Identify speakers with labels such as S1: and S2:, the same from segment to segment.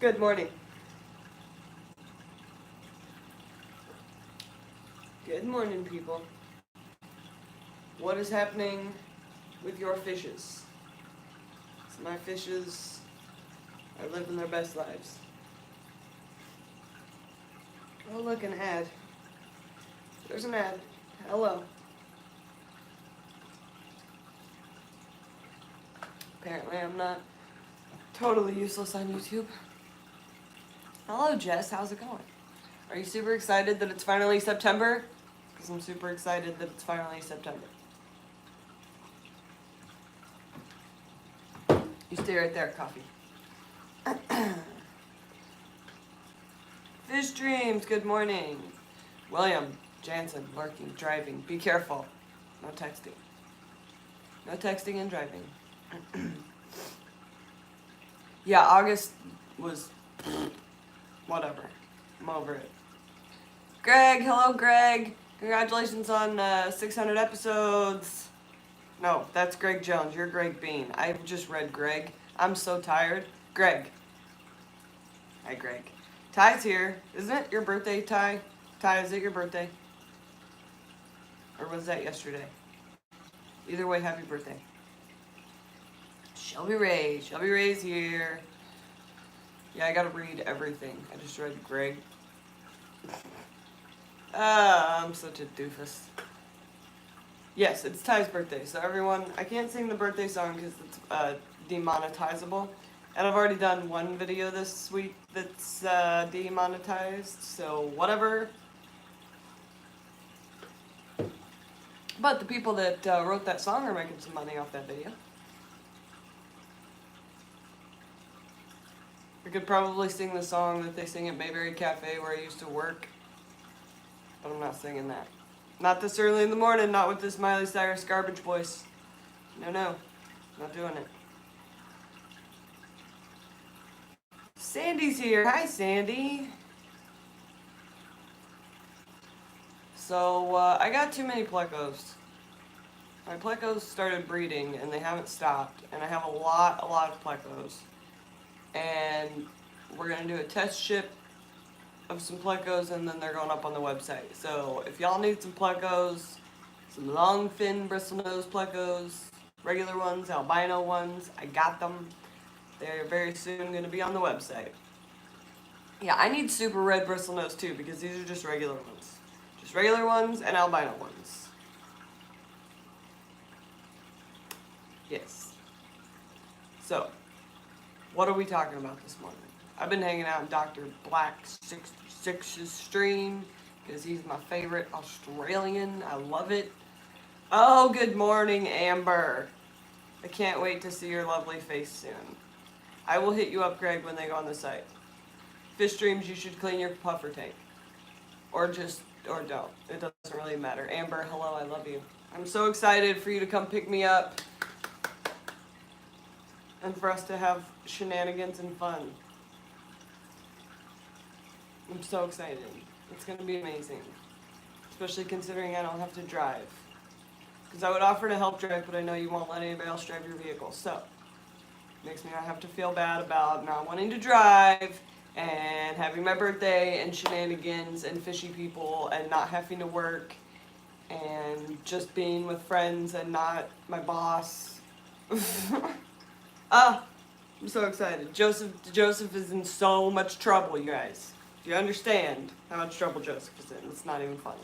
S1: Good morning. Good morning, people. What is happening with your fishes? So my fishes are living their best lives. Oh, look, an ad. There's an ad. Hello. Apparently, I'm not totally useless on YouTube. Hello, Jess. How's it going? Are you super excited that it's finally September? Because I'm super excited that it's finally September. You stay right there, coffee. Fish Dreams, good morning. William, Jansen, lurking, driving. Be careful. No texting. No texting and driving. Yeah, August was whatever. I'm over it. Greg, hello Greg. Congratulations on 600 episodes. No, that's Greg Jones. You're Greg Bean. I just read Greg. I'm so tired. Greg. Hi, Greg. Ty's here. Isn't it your birthday, Ty? Ty, is it your birthday? Or was that yesterday? Either way, happy birthday. Shelby Ray's here. Yeah, I gotta read everything. I just read Greg. I'm such a doofus. Yes, it's Ty's birthday. So everyone, I can't sing the birthday song because it's demonetizable. And I've already done one video this week that's demonetized, so whatever. But the people that wrote that song are making some money off that video. I could probably sing the song that they sing at Mayberry Cafe where I used to work. But I'm not singing that. Not this early in the morning, not with this Miley Cyrus garbage voice. No, not doing it. Sandy's here. Hi, Sandy. So, I got too many Plecos. My Plecos started breeding, and they haven't stopped. And I have a lot of Plecos. And we're going to do a test ship of some Plecos, and then they're going up on the website. So, if y'all need some Plecos, some long fin bristlenose Plecos, regular ones, albino ones, I got them. They're very soon going to be on the website. Yeah, I need super red bristlenose too, because these are just regular ones. Just regular ones and albino ones. Yes. So, what are we talking about this morning? I've been hanging out in Dr. Black 66's stream, because he's my favorite Australian. I love it. Oh, good morning, Amber. I can't wait to see your lovely face soon. I will hit you up, Greg, when they go on the site. Fish Dreams, you should clean your puffer tank. Or don't. It doesn't really matter. Amber, hello, I love you. I'm so excited for you to come pick me up. And for us to have shenanigans and fun. I'm so excited. It's going to be amazing. Especially considering I don't have to drive. Because I would offer to help drive, but I know you won't let anybody else drive your vehicle. So, makes me not have to feel bad about not wanting to drive and having my birthday and shenanigans and fishy people and not having to work and just being with friends and not my boss. I'm so excited. Joseph is in so much trouble, you guys. Do you understand how much trouble Joseph is in? It's not even funny.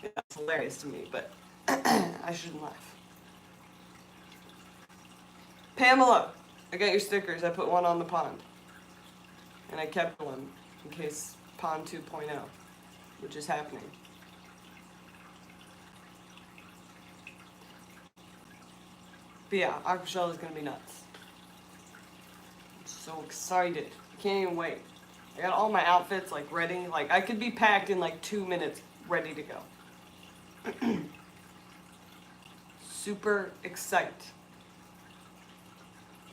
S1: It's hilarious to me, but I shouldn't laugh. Pamela, I got your stickers. I put one on the pond. And I kept one in case pond 2.0, which is happening. But yeah, Aquashell is going to be nuts. I'm so excited. I can't even wait. I got all my outfits like ready. Like I could be packed in like 2 minutes, ready to go. Super excited.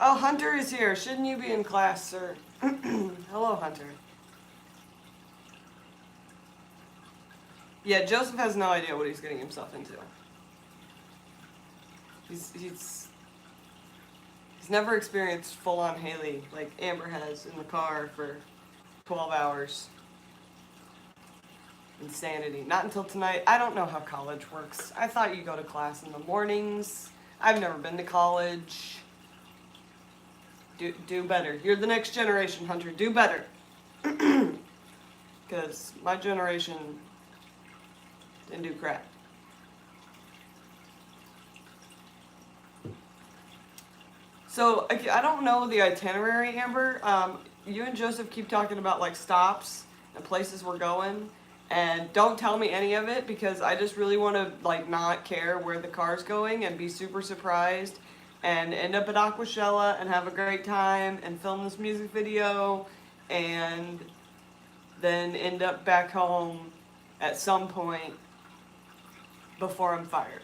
S1: Oh, Hunter is here. Shouldn't you be in class, sir? Hello, Hunter. Yeah, Joseph has no idea what he's getting himself into. He's He's never experienced full-on Haley like Amber has in the car for 12 hours. Insanity. Not until tonight. I don't know how college works. I thought you go to class in the mornings. I've never been to college. Do better. You're the next generation, Hunter. Do better. Because my generation didn't do crap. So, I don't know the itinerary, Amber. You and Joseph keep talking about, like, stops and places we're going. And don't tell me any of it because I just really want to, like, not care where the car's going and be super surprised and end up at Aquashella and have a great time and film this music video and then end up back home at some point before I'm fired.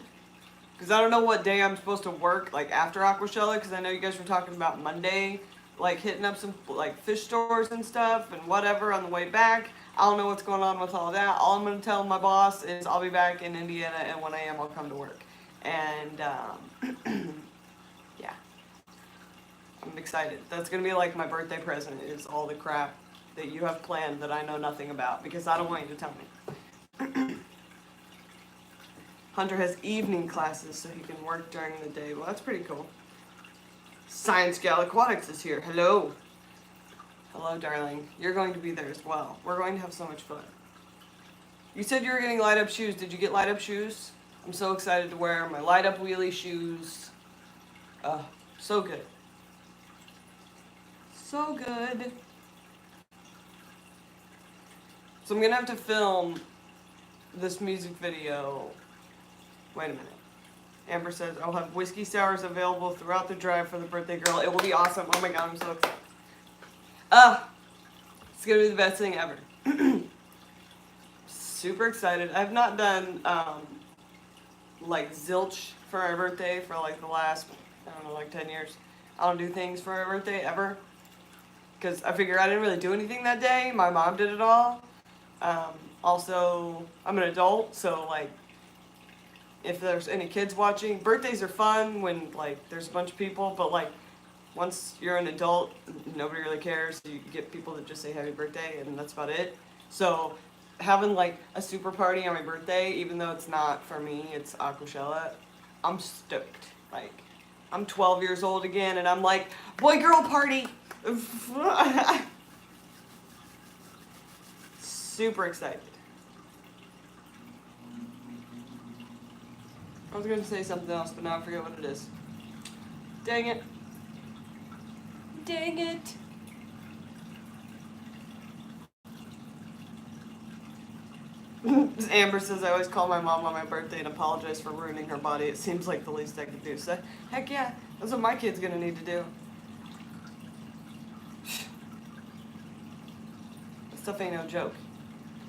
S1: Because I don't know what day I'm supposed to work, like, after Aquashella, because I know you guys were talking about Monday, like, hitting up some, like, fish stores and stuff and whatever on the way back. I don't know what's going on with all that. All I'm going to tell my boss is I'll be back in Indiana, and when I am, I'll come to work. And, yeah. I'm excited. That's going to be, like, my birthday present is all the crap that you have planned that I know nothing about, because I don't want you to tell me. Hunter has evening classes so he can work during the day. Well, that's pretty cool. Science Gal Aquatics is here. Hello. Hello, darling. You're going to be there as well. We're going to have so much fun. You said you were getting light up shoes. Did you get light up shoes? I'm so excited to wear my light up wheelie shoes. So good. So good. So I'm going to have to film this music video. Wait a minute. Amber says, I'll have whiskey sours available throughout the drive for the birthday girl. It will be awesome. Oh my god, I'm so excited. It's going to be the best thing ever. Super excited. I've not done, like, zilch for my birthday for, like, the last, I don't know, like 10 years. I don't do things for my birthday ever. Because I figure I didn't really do anything that day. My mom did it all. Also, I'm an adult, so, like, if there's any kids watching, birthdays are fun when, like, there's a bunch of people, but, like, once you're an adult, nobody really cares. You get people that just say happy birthday, and that's about it. So, having, like, a super party on my birthday, even though it's not for me, it's Aquashella, I'm stoked. Like, I'm 12 years old again, and I'm like, boy-girl party! Super excited. I was going to say something else, but now I forget what it is. Dang it. Dang it. Amber says, I always call my mom on my birthday and apologize for ruining her body. It seems like the least I could do. So, heck yeah, that's what my kid's going to need to do. That stuff ain't no joke.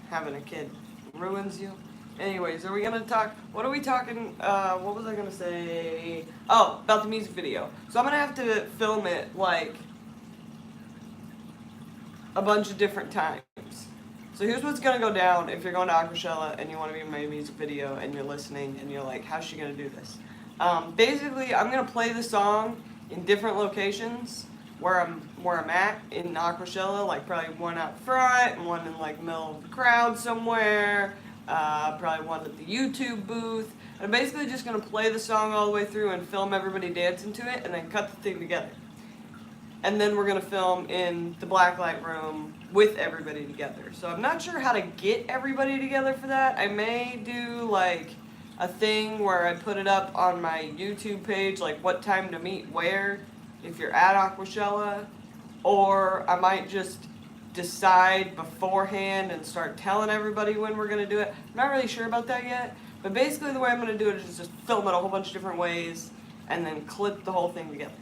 S1: Having a kid ruins you. Anyways, are we going to talk, what are we talking, what was I going to say? Oh, about the music video. So I'm going to have to film it, like, a bunch of different times. So here's what's going to go down if you're going to Aquashella and you want to be in my music video and you're listening and you're like, how's she going to do this? Basically, I'm going to play the song in different locations where I'm at in Aquashella, like probably one out front and one in, like, middle of the crowd somewhere. Probably one at the YouTube booth. And I'm basically just going to play the song all the way through and film everybody dancing to it and then cut the thing together. And then we're going to film in the blacklight room with everybody together. So I'm not sure how to get everybody together for that. I may do, like, a thing where I put it up on my YouTube page, like what time to meet where, if you're at Aquashella. Or I might just decide beforehand and start telling everybody when we're going to do it. I'm not really sure about that yet, but basically the way I'm going to do it is just film it a whole bunch of different ways and then clip the whole thing together.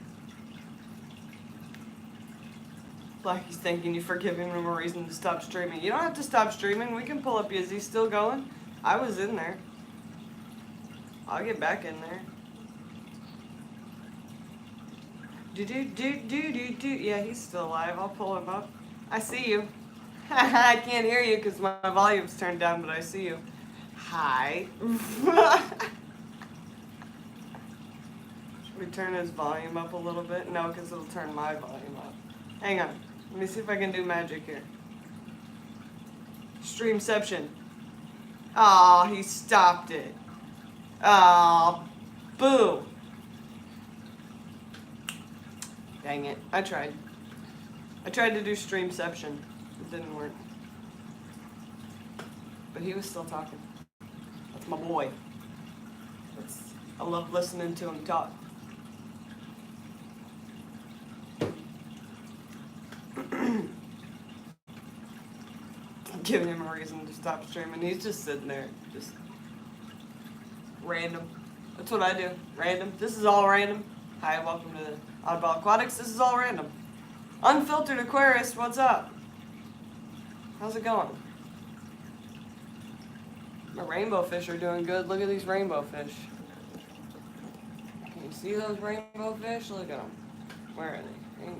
S1: Blackie's thanking you for giving him a reason to stop streaming. You don't have to stop streaming. We can pull up. Is he still going? I was in there. I'll get back in there. Yeah, he's still alive. I'll pull him up. I see you. I can't hear you because my volume's turned down, but I see you. Hi. We turn his volume up a little bit. No, because it'll turn my volume up. Hang on. Let me see if I can do magic here. Streamception. Aw, he stopped it. Aw, boo. Dang it. I tried. I tried to do streamception. It didn't work. But he was still talking. That's my boy. I love listening to him talk. Giving him a reason to stop streaming. He's just sitting there, just random. That's what I do. Random. This is all random. Hi, welcome to Oddball Aquatics. This is all random. Unfiltered Aquarist, what's up? How's it going? My rainbow fish are doing good. Look at these rainbow fish. Can you see those rainbow fish? Look at them. Where are they?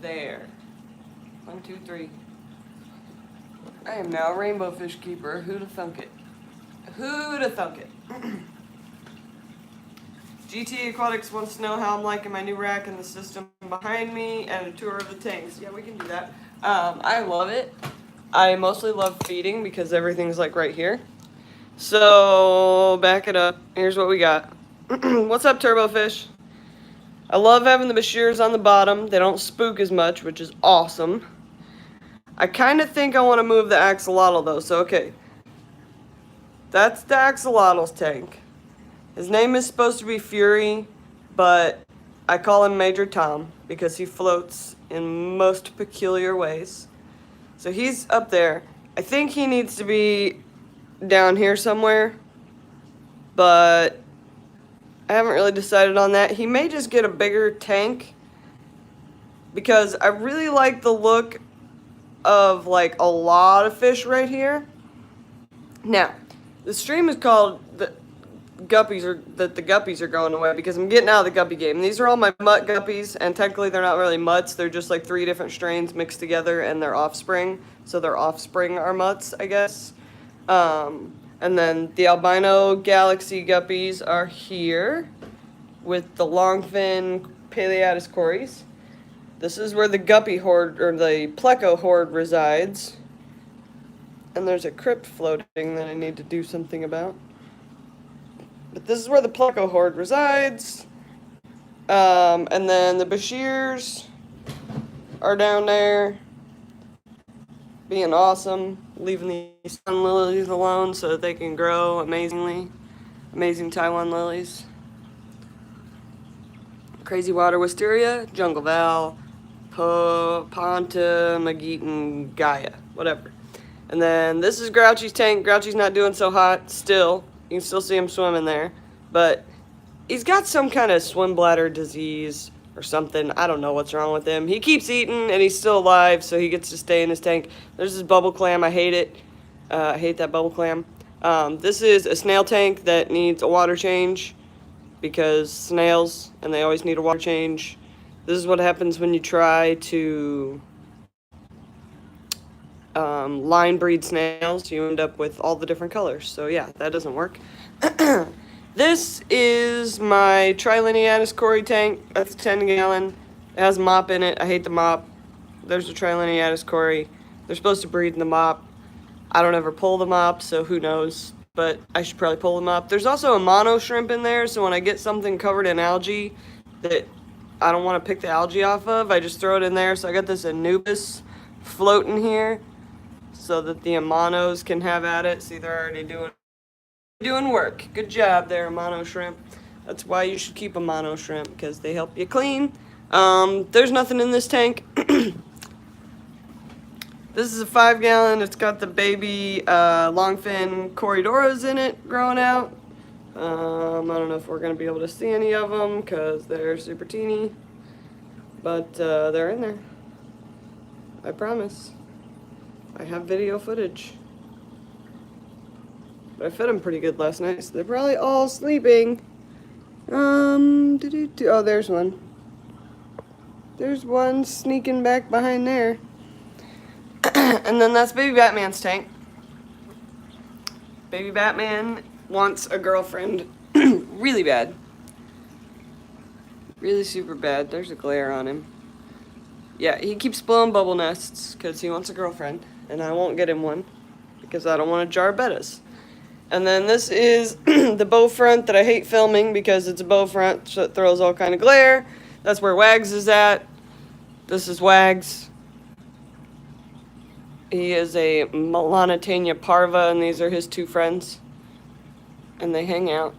S1: There. 1, 2, 3. I am now a rainbow fish keeper. Who'da thunk it? Who'da thunk it? GT Aquatics wants to know how I'm liking my new rack and the system behind me and a tour of the tanks. Yeah, we can do that. I love it. I mostly love feeding because everything's like right here. So, back it up. Here's what we got. What's up, Turbofish? I love having the Bashirs on the bottom. They don't spook as much, which is awesome. I kind of think I want to move the axolotl, though. So, okay. That's the axolotl's tank. His name is supposed to be Fury, but I call him Major Tom because he floats in most peculiar ways. So he's up there. I think he needs to be down here somewhere, but I haven't really decided on that. He may just get a bigger tank because I really like the look of like a lot of fish right here. Now, the stream is called the guppies are going away because I'm getting out of the guppy game. These are all my mutt guppies, and technically they're not really mutts. They're just like 3 different strains mixed together and their offspring. So their offspring are mutts, I guess. And then the albino galaxy guppies are here with the longfin Paleatus cories. This is where the guppy horde, or the Pleco horde, resides. And there's a crypt floating that I need to do something about. But this is where the Pleco horde resides. And then the Bashirs are down there being awesome, leaving these sun lilies alone so that they can grow amazingly. Amazing Taiwan lilies. Crazy water wisteria, jungle val, Ponta, Mageetan, Gaia, whatever. And then this is Grouchy's tank. Grouchy's not doing so hot still. You can still see him swimming there. But he's got some kind of swim bladder disease or something. I don't know what's wrong with him. He keeps eating and he's still alive, so he gets to stay in his tank. There's this bubble clam. I hate it. I hate that bubble clam. This is a snail tank that needs a water change because snails, and they always need a water change. This is what happens when you try to line breed snails. You end up with all the different colors. So yeah, that doesn't work. This is my Triliniatus cory tank. That's a 10 gallon. It has a mop in it. I hate the mop. There's a Triliniatus cory. They're supposed to breed in the mop. I don't ever pull the mop, so who knows. But I should probably pull them up. There's also a mono shrimp in there, so when I get something covered in algae that I don't want to pick the algae off of, I just throw it in there. So I got this Anubis floating here so that the monos can have at it. See, they're already doing work. Good job there, mono shrimp. That's why you should keep a mono shrimp, because they help you clean. There's nothing in this tank. This is a 5 gallon. It's got the baby longfin Corydoras in it growing out. I don't know if we're going to be able to see any of them because they're super teeny. But they're in there. I promise. I have video footage. But I fed them pretty good last night, so they're probably all sleeping. Oh, there's one. There's one sneaking back behind there. And then that's Baby Batman's tank. Baby Batman wants a girlfriend really bad. Really super bad. There's a glare on him. Yeah, he keeps blowing bubble nests because he wants a girlfriend, and I won't get him one because I don't want to jar bettas. And then this is the bow front that I hate filming because it's a bow front, so it throws all kind of glare. That's where Wags is at. This is Wags. He is a Melanitania parva, and these are his two friends. And they hang out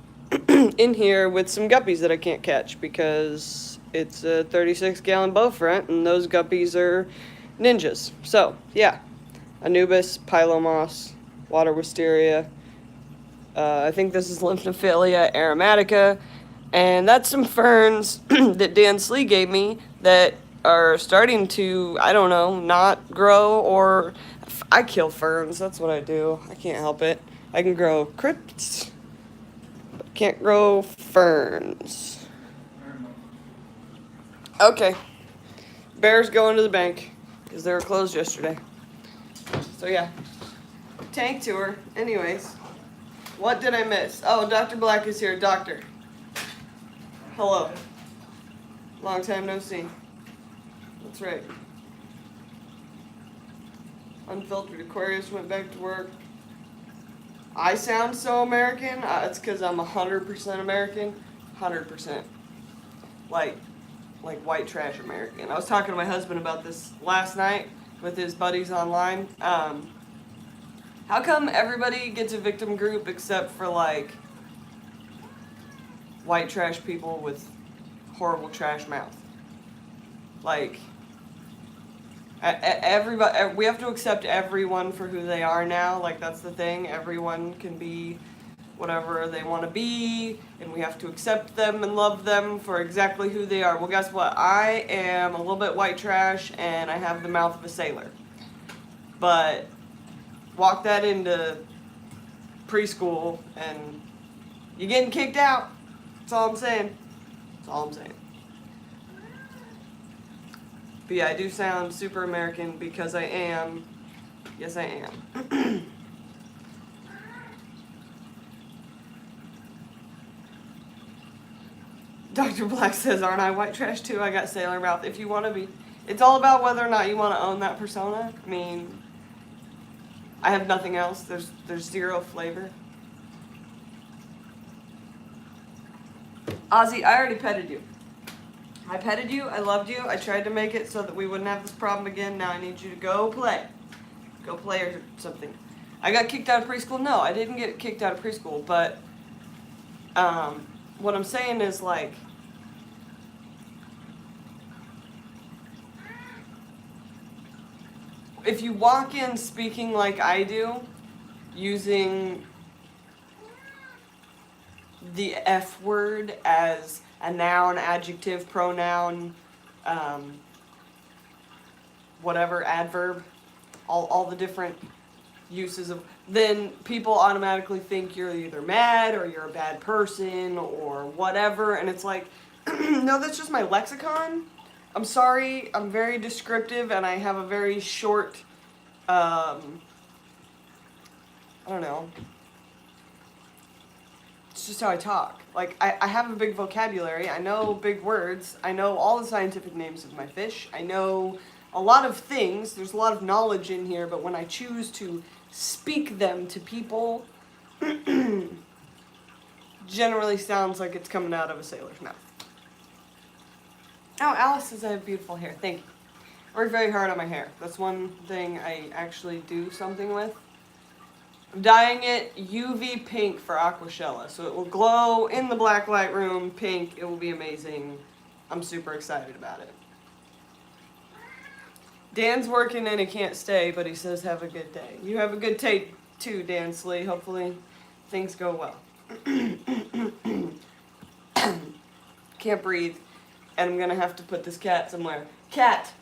S1: in here with some guppies that I can't catch because it's a 36-gallon bow front, and those guppies are ninjas. So, yeah. Anubis, Pylomos, water wisteria. I think this is Lymphnophilia aromatica. And that's some ferns that Dan Slee gave me that are starting to, I don't know, not grow, or I kill ferns. That's what I do. I can't help it. I can grow crypts, but can't grow ferns. Okay. Bears going to the bank because they were closed yesterday. So yeah. Tank tour. Anyways. What did I miss? Oh, Dr. Black is here. Doctor. Hello. Long time no see. That's right. Unfiltered Aquarius went back to work. I sound so American. It's because I'm 100% American. 100%. Like white trash American. I was talking to my husband about this last night with his buddies online. How come everybody gets a victim group except for like white trash people with horrible trash mouth? Like everybody, we have to accept everyone for who they are now. Like that's the thing. Everyone can be whatever they want to be, and we have to accept them and love them for exactly who they are. Well, guess what? I am a little bit white trash, and I have the mouth of a sailor. But walk that into preschool, and you're getting kicked out. That's all I'm saying. That's all I'm saying. But yeah, I do sound super American because I am. Yes, I am. Dr. Black says, aren't I white trash too? I got sailor mouth. If you want to be. It's all about whether or not you want to own that persona. I mean, I have nothing else. There's zero flavor. Ozzy, I already petted you. I petted you. I loved you. I tried to make it so that we wouldn't have this problem again. Now I need you to go play. Go play or something. I got kicked out of preschool? No, I didn't get kicked out of preschool, but what I'm saying is, like, if you walk in speaking like I do, using the F word as a noun, adjective, pronoun, whatever, adverb, all the different uses of, then people automatically think you're either mad or you're a bad person or whatever, and it's like, no, that's just my lexicon. I'm sorry, I'm very descriptive, and I have a very short, I don't know, it's just how I talk. Like, I have a big vocabulary, I know big words, I know all the scientific names of my fish, I know a lot of things, there's a lot of knowledge in here, but when I choose to speak them to people, generally sounds like it's coming out of a sailor's mouth. Oh, Alice says I have beautiful hair. Thank you. I work very hard on my hair. That's one thing I actually do something with. I'm dyeing it UV pink for Aquashella, so it will glow in the black light room pink. It will be amazing. I'm super excited about it. Dan's working and he can't stay, but he says have a good day. You have a good day too, Dan Slee. Hopefully things go well. Can't breathe, and I'm gonna have to put this cat somewhere. Cat!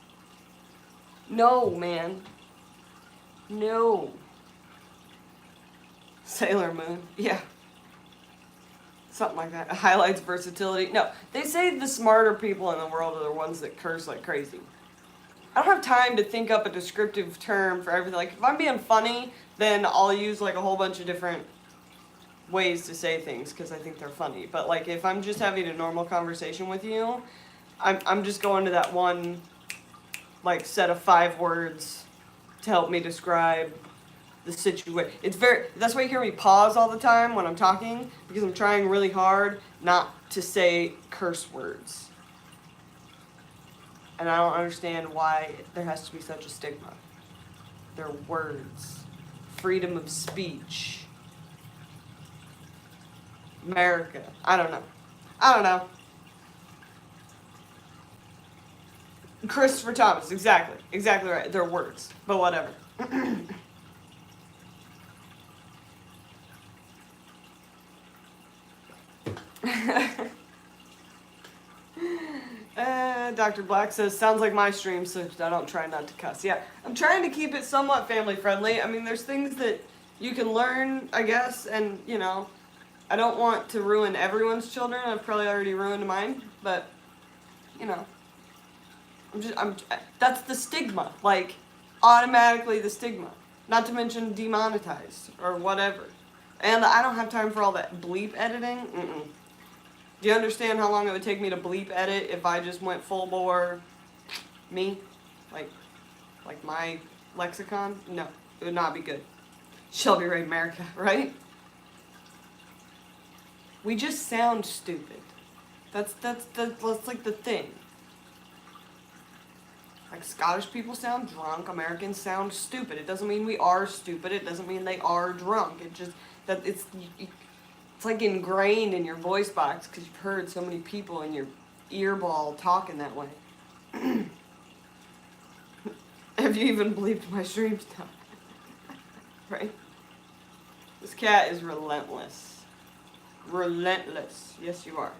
S1: No, man. No. Sailor Moon. Yeah. Something like that. It highlights versatility. No, they say the smarter people in the world are the ones that curse like crazy. I don't have time to think up a descriptive term for everything. Like, if I'm being funny, then I'll use like a whole bunch of different ways to say things because I think they're funny. But like if I'm just having a normal conversation with you, I'm just going to that one like set of 5 words to help me describe the situation. That's why you hear me pause all the time when I'm talking, because I'm trying really hard not to say curse words. And I don't understand why there has to be such a stigma. They're words. Freedom of speech. America. I don't know. Christopher Thomas, exactly right. They're words, but whatever. Dr. Black says, sounds like my stream, so I don't try not to cuss. Yeah, I'm trying to keep it somewhat family friendly. I mean, there's things that you can learn, I guess, and, you know, I don't want to ruin everyone's children. I've probably already ruined mine, but, you know, that's the stigma. Like, automatically the stigma. Not to mention demonetized or whatever. And I don't have time for all that bleep editing. Do you understand how long it would take me to bleep edit if I just went full bore me? Like my lexicon? No, it would not be good. Shelby Ray America, right? We just sound stupid. That's like the thing. Like Scottish people sound drunk, Americans sound stupid. It doesn't mean we are stupid. It doesn't mean they are drunk. It just that it's like ingrained in your voice box because you've heard so many people in your earball talking that way. Have you even believed my stream stuff? Right? This cat is relentless. Relentless. Yes, you are.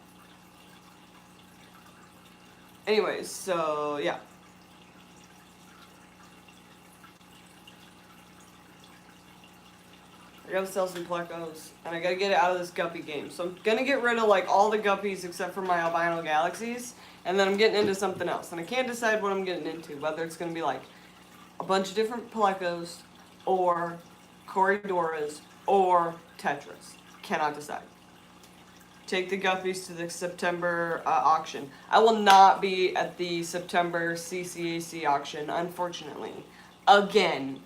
S1: Anyways, so yeah. I gotta sell some Plecos, and I gotta get it out of this guppy game. So I'm gonna get rid of like all the guppies except for my albino galaxies, and then I'm getting into something else. And I can't decide what I'm getting into, whether it's gonna be like a bunch of different Plecos, or Corridoras, or Tetras. Cannot decide. Take the guppies to the September auction. I will not be at the September CCAC auction, unfortunately. Again.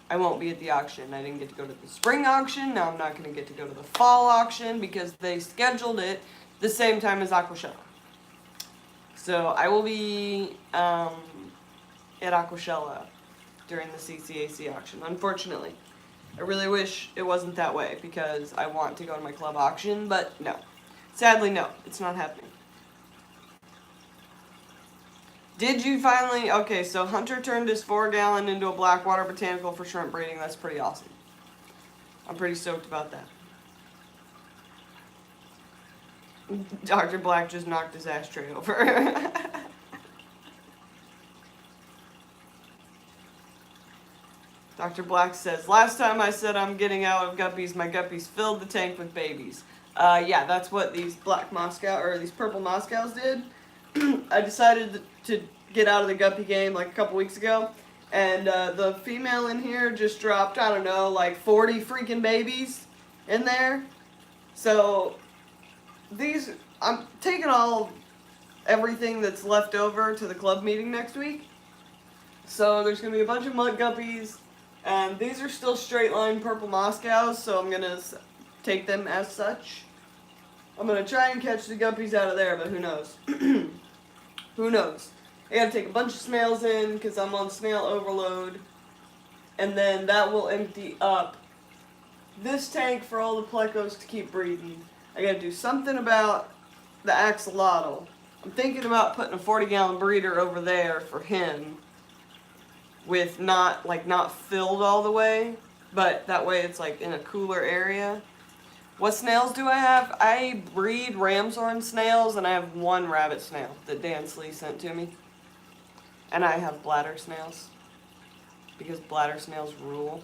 S1: I won't be at the auction. I didn't get to go to the spring auction. Now I'm not going to get to go to the fall auction because they scheduled it the same time as Aquashella. So I will be at Aquashella during the CCAC auction, unfortunately. I really wish it wasn't that way because I want to go to my club auction, but no. Sadly, no. It's not happening. Did you finally... Okay, so Hunter turned his 4-gallon into a Blackwater botanical for shrimp breeding. That's pretty awesome. I'm pretty stoked about that. Dr. Black just knocked his ashtray over. Dr. Black says, last time I said I'm getting out of guppies, my guppies filled the tank with babies. Yeah, that's what these black Moscow, or these purple Moscows did. I decided to get out of the guppy game like a couple weeks ago, and the female in here just dropped, I don't know, like 40 freaking babies in there. So these, I'm taking everything that's left over to the club meeting next week. So there's going to be a bunch of mud guppies, and these are still straight line purple Moscows, so I'm going to take them as such. I'm going to try and catch the guppies out of there, but who knows? Who knows? I gotta take a bunch of snails in because I'm on snail overload. And then that will empty up this tank for all the plecos to keep breeding. I gotta do something about the axolotl. I'm thinking about putting a 40-gallon breeder over there for him with not filled all the way, but that way it's like in a cooler area. What snails do I have? I breed ram's horn snails, and I have 1 rabbit snail that Dan Slee sent to me. And I have bladder snails, because bladder snails rule.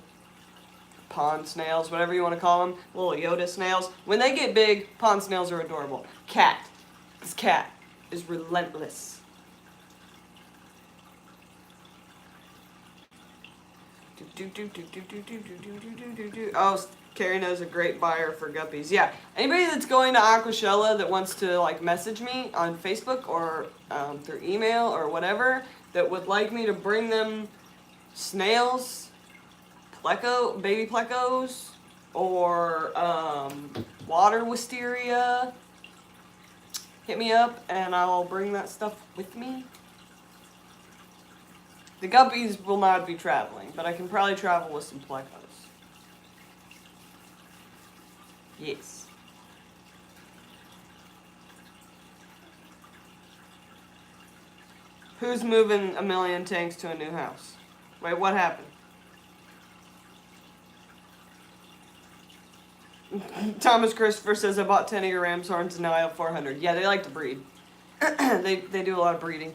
S1: Pond snails, whatever you want to call them, little Yoda snails. When they get big, pond snails are adorable. Cat. This cat is relentless. Oh, Carrie knows a great buyer for guppies. Yeah, anybody that's going to Aquashella that wants to like message me on Facebook or through email or whatever that would like me to bring them snails, pleco, baby plecos, or water wisteria, hit me up and I'll bring that stuff with me. The guppies will not be traveling, but I can probably travel with some plecos. Yes. Who's moving a million tanks to a new house? Wait, what happened? Thomas Christopher says, I bought 10 of your ram's horns and now I have 400. Yeah, they like to breed. they do a lot of breeding.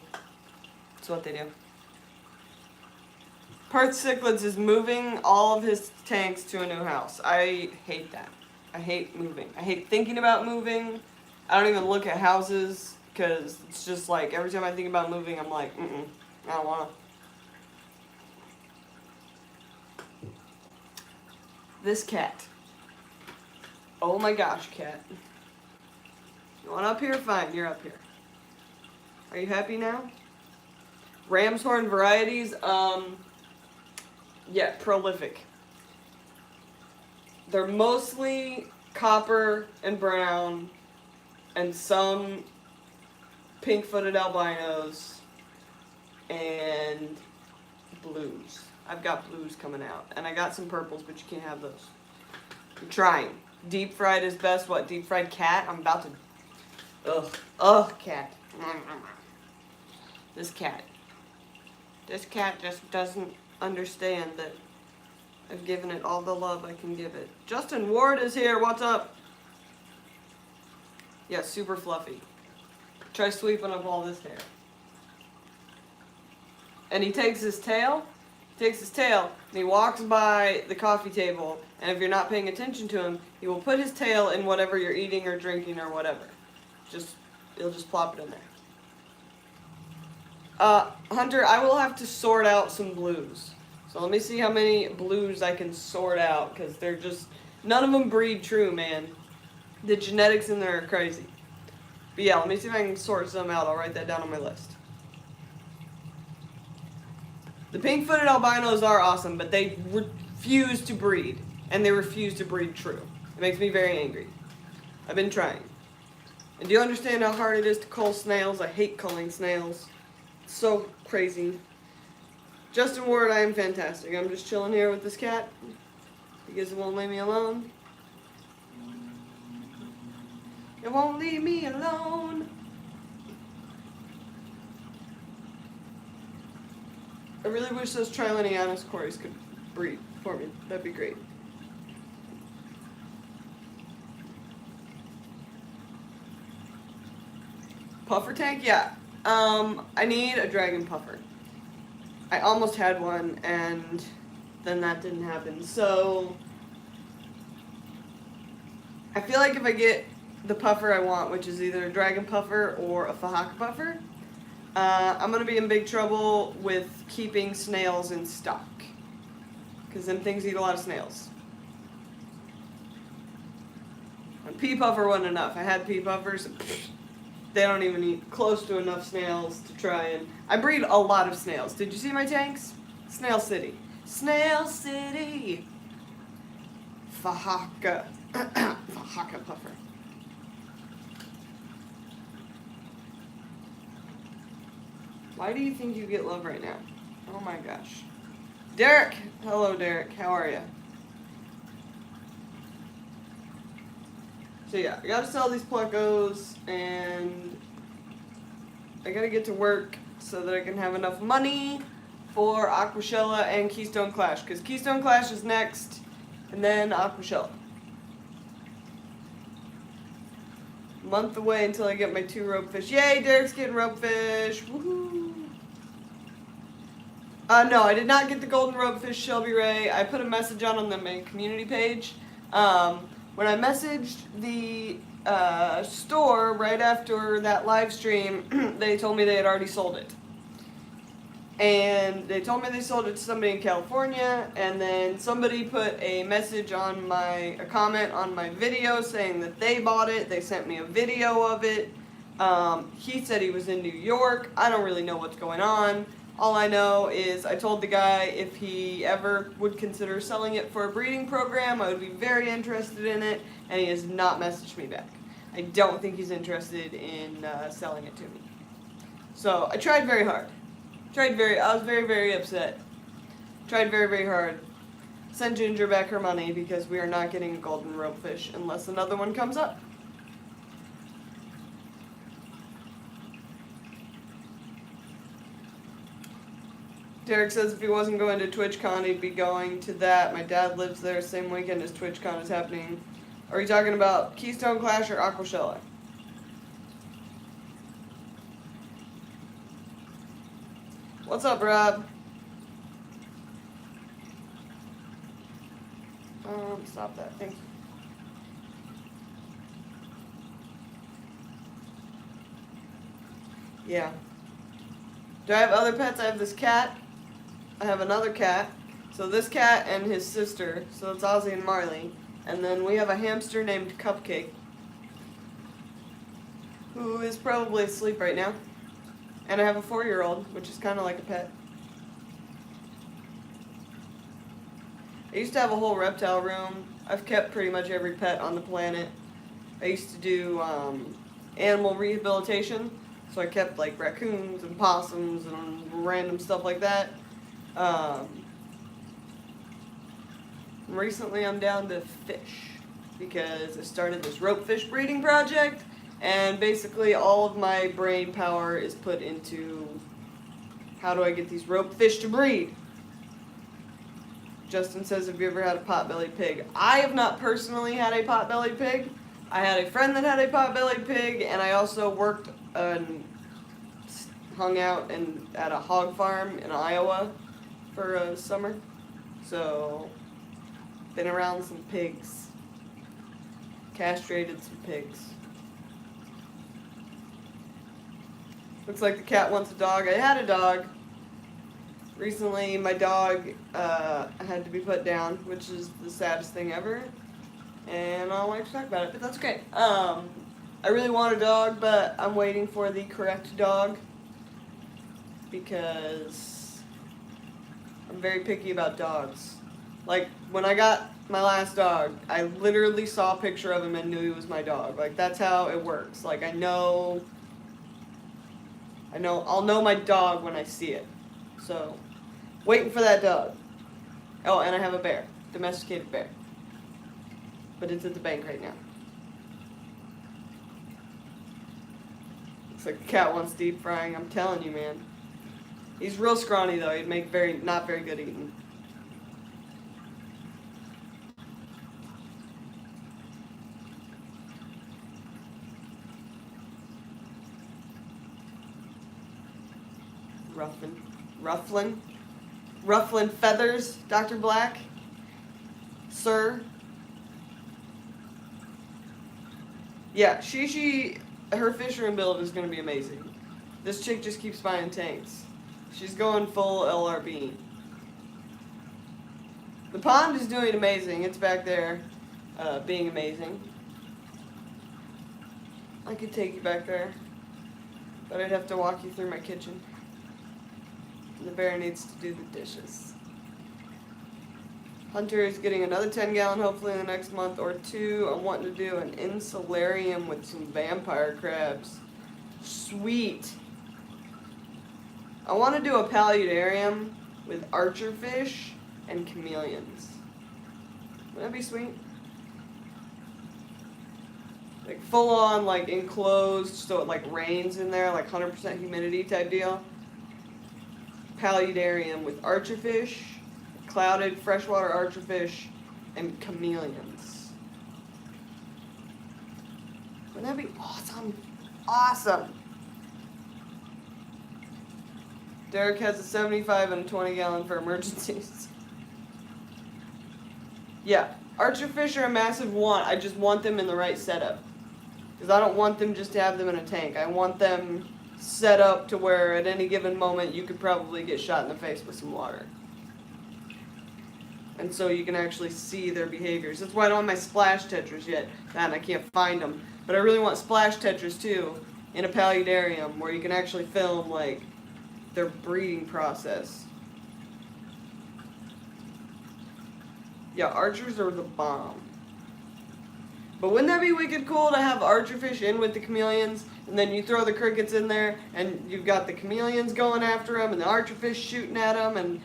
S1: That's what they do. Perth Cichlids is moving all of his tanks to a new house. I hate that. I hate moving. I hate thinking about moving. I don't even look at houses because it's just like every time I think about moving, I'm like, I don't want to. This cat. Oh my gosh, cat. You want up here? Fine, you're up here. Are you happy now? Ram's horn varieties, yeah, prolific. They're mostly copper and brown and some pink-footed albinos and blues. I've got blues coming out. And I got some purples, but you can't have those. I'm trying. Deep fried is best. What, deep fried cat? I'm about to... Ugh, cat. This cat. This cat just doesn't understand that I've given it all the love I can give it. Justin Ward is here. What's up? Yeah, super fluffy. Try sweeping up all this hair. And he takes his tail, and he walks by the coffee table, and if you're not paying attention to him, he will put his tail in whatever you're eating or drinking or whatever. He'll just plop it in there. Hunter, I will have to sort out some blues. So let me see how many blues I can sort out, because they're just, none of them breed true, man. The genetics in there are crazy. But yeah, let me see if I can sort some out. I'll write that down on my list. The pink-footed albinos are awesome, but they refuse to breed, and they refuse to breed true. It makes me very angry. I've been trying. And do you understand how hard it is to cull snails? I hate culling snails. It's so crazy. Justin Ward, I am fantastic. I'm just chilling here with this cat because it won't leave me alone. It won't leave me alone. I really wish those Trilinianus quarries could breed for me. That'd be great. Puffer tank? Yeah. I need a dragon puffer. I almost had one, and then that didn't happen. So, I feel like if I get the puffer I want, which is either a dragon puffer or a Fahaka puffer, I'm going to be in big trouble with keeping snails in stock. Because them things eat a lot of snails. And pea puffer wasn't enough. I had pea puffers. They don't even eat close to enough snails to try and... I breed a lot of snails. Did you see my tanks? Snail City. Snail City! Fahaka. Fahaka puffer. Why do you think you get love right now? Oh my gosh. Derek! Hello, Derek. How are you? So yeah, I gotta sell these Plecos, and I gotta get to work so that I can have enough money for Aquashella and Keystone Clash, because Keystone Clash is next, and then Aquashella. Month away until I get my 2 ropefish. Yay, Derek's getting ropefish. Woohoo! No, I did not get the golden ropefish, Shelby Ray. I put a message on the main community page. When I messaged the store right after that live stream, they told me they had already sold it. And they told me they sold it to somebody in California, and then somebody put a message on a comment on my video saying that they bought it. They sent me a video of it. He said he was in New York. I don't really know what's going on. All I know is I told the guy if he ever would consider selling it for a breeding program, I would be very interested in it, and he has not messaged me back. I don't think he's interested in selling it to me. So I tried very hard. I was very, very upset. Tried very, very hard. Sent Ginger back her money because we are not getting a golden ropefish unless another one comes up. Derek says if he wasn't going to TwitchCon, he'd be going to that. My dad lives there, same weekend as TwitchCon is happening. Are you talking about Keystone Clash or Aquashella? What's up, Rob? Stop that. Thank you. Yeah. Do I have other pets? I have this cat. I have another cat. So this cat and his sister. So it's Ozzy and Marley. And then we have a hamster named Cupcake, who is probably asleep right now. And I have a 4-year-old, which is kind of like a pet. I used to have a whole reptile room. I've kept pretty much every pet on the planet. I used to do animal rehabilitation, so I kept like raccoons and possums and random stuff like that. Recently I'm down to fish because I started this ropefish breeding project, and basically all of my brain power is put into how do I get these ropefish to breed. Justin says, have you ever had a pot-bellied pig? I have not personally had a pot-bellied pig. I had a friend that had a pot-bellied pig, and I also worked and hung out at a hog farm in Iowa for a summer. So, been around some pigs. Castrated some pigs. Looks like the cat wants a dog. I had a dog. Recently, my dog had to be put down, which is the saddest thing ever. And I don't like to talk about it, but that's okay. I really want a dog, but I'm waiting for the correct dog because I'm very picky about dogs. Like, when I got my last dog, I literally saw a picture of him and knew he was my dog. Like, that's how it works. Like, I'll know my dog when I see it. So, waiting for that dog. Oh, and I have a bear. Domesticated bear. But it's at the bank right now. Looks like the cat wants deep frying. I'm telling you, man. He's real scrawny, though. He'd make not very good eating. Rufflin feathers, Dr. Black. Sir. Yeah, her fishery build is going to be amazing. This chick just keeps buying tanks. She's going full LRB. The pond is doing amazing. It's back there being amazing. I could take you back there, but I'd have to walk you through my kitchen. The bear needs to do the dishes. Hunter is getting another 10-gallon hopefully in the next month or two. I'm wanting to do an insularium with some vampire crabs. Sweet. I want to do a paludarium with archerfish and chameleons. Wouldn't that be sweet? Like full on, like enclosed, so it like rains in there, like 100% humidity type deal. Paludarium with archerfish, clouded freshwater archerfish, and chameleons. Wouldn't that be awesome? Awesome! Derek has a 75 and a 20-gallon for emergencies. Yeah, archerfish are a massive want. I just want them in the right setup. Because I don't want them just to have them in a tank. I want them set up to where at any given moment you could probably get shot in the face with some water. And so you can actually see their behaviors. That's why I don't have my splash tetras yet, and I can't find them. But I really want splash tetras too, in a paludarium, where you can actually film, like, their breeding process. Yeah, archers are the bomb. But wouldn't that be wicked cool to have archerfish in with the chameleons, and then you throw the crickets in there, and you've got the chameleons going after them, and the archerfish shooting at them, and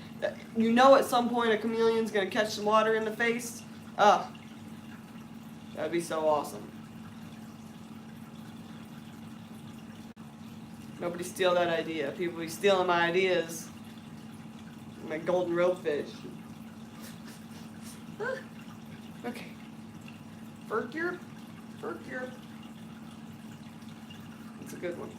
S1: you know at some point a chameleon's going to catch some water in the face? That'd be so awesome. Nobody steal that idea. People be stealing my ideas. My golden ropefish. Okay. Furcure? Furcure. That's a good one.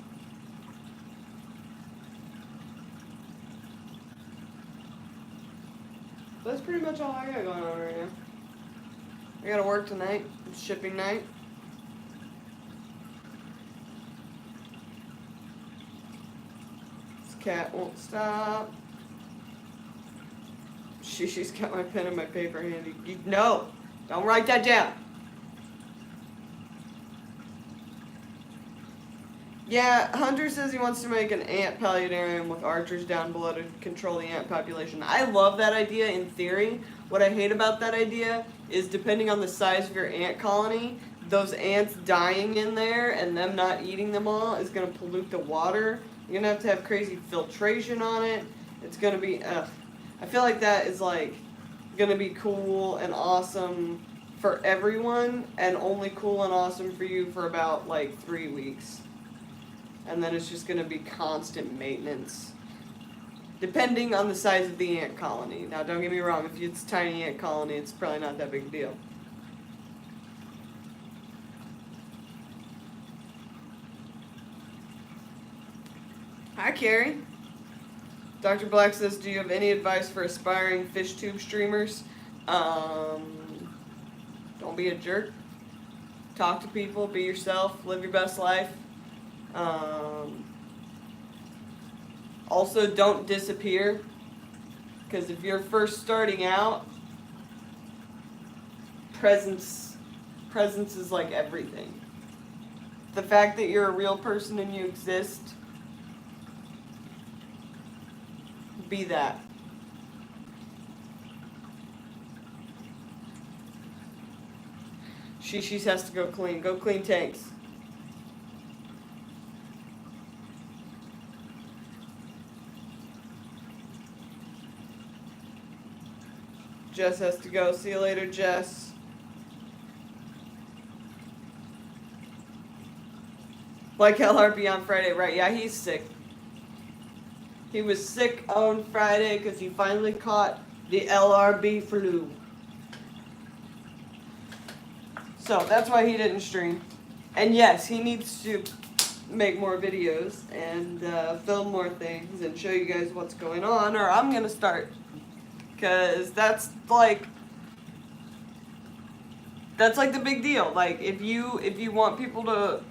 S1: That's pretty much all I got going on right now. I gotta work tonight. It's shipping night. This cat won't stop. She's got my pen and my paper handy. No! Don't write that down! Yeah, Hunter says he wants to make an ant paludarium with archers down below to control the ant population. I love that idea in theory. What I hate about that idea is depending on the size of your ant colony, those ants dying in there and them not eating them all is going to pollute the water. You're going to have crazy filtration on it. It's going to be, I feel like that is like going to be cool and awesome for everyone and only cool and awesome for you for about like 3 weeks. And then it's just going to be constant maintenance, depending on the size of the ant colony. Now, don't get me wrong, if it's a tiny ant colony, it's probably not that big a deal. Hi, Carrie. Dr. Black says, do you have any advice for aspiring fish tube streamers? Don't be a jerk. Talk to people, be yourself, live your best life. Also, don't disappear, because if you're first starting out, presence is like everything. The fact that you're a real person and you exist, be that. She has to go clean. Go clean tanks. Jess has to go. See you later, Jess. Like LRB on Friday, right? Yeah, he's sick. He was sick on Friday because he finally caught the LRB flu. So that's why he didn't stream. And yes, he needs to make more videos and film more things and show you guys what's going on, or I'm going to start. Because that's like the big deal. Like, if you want people to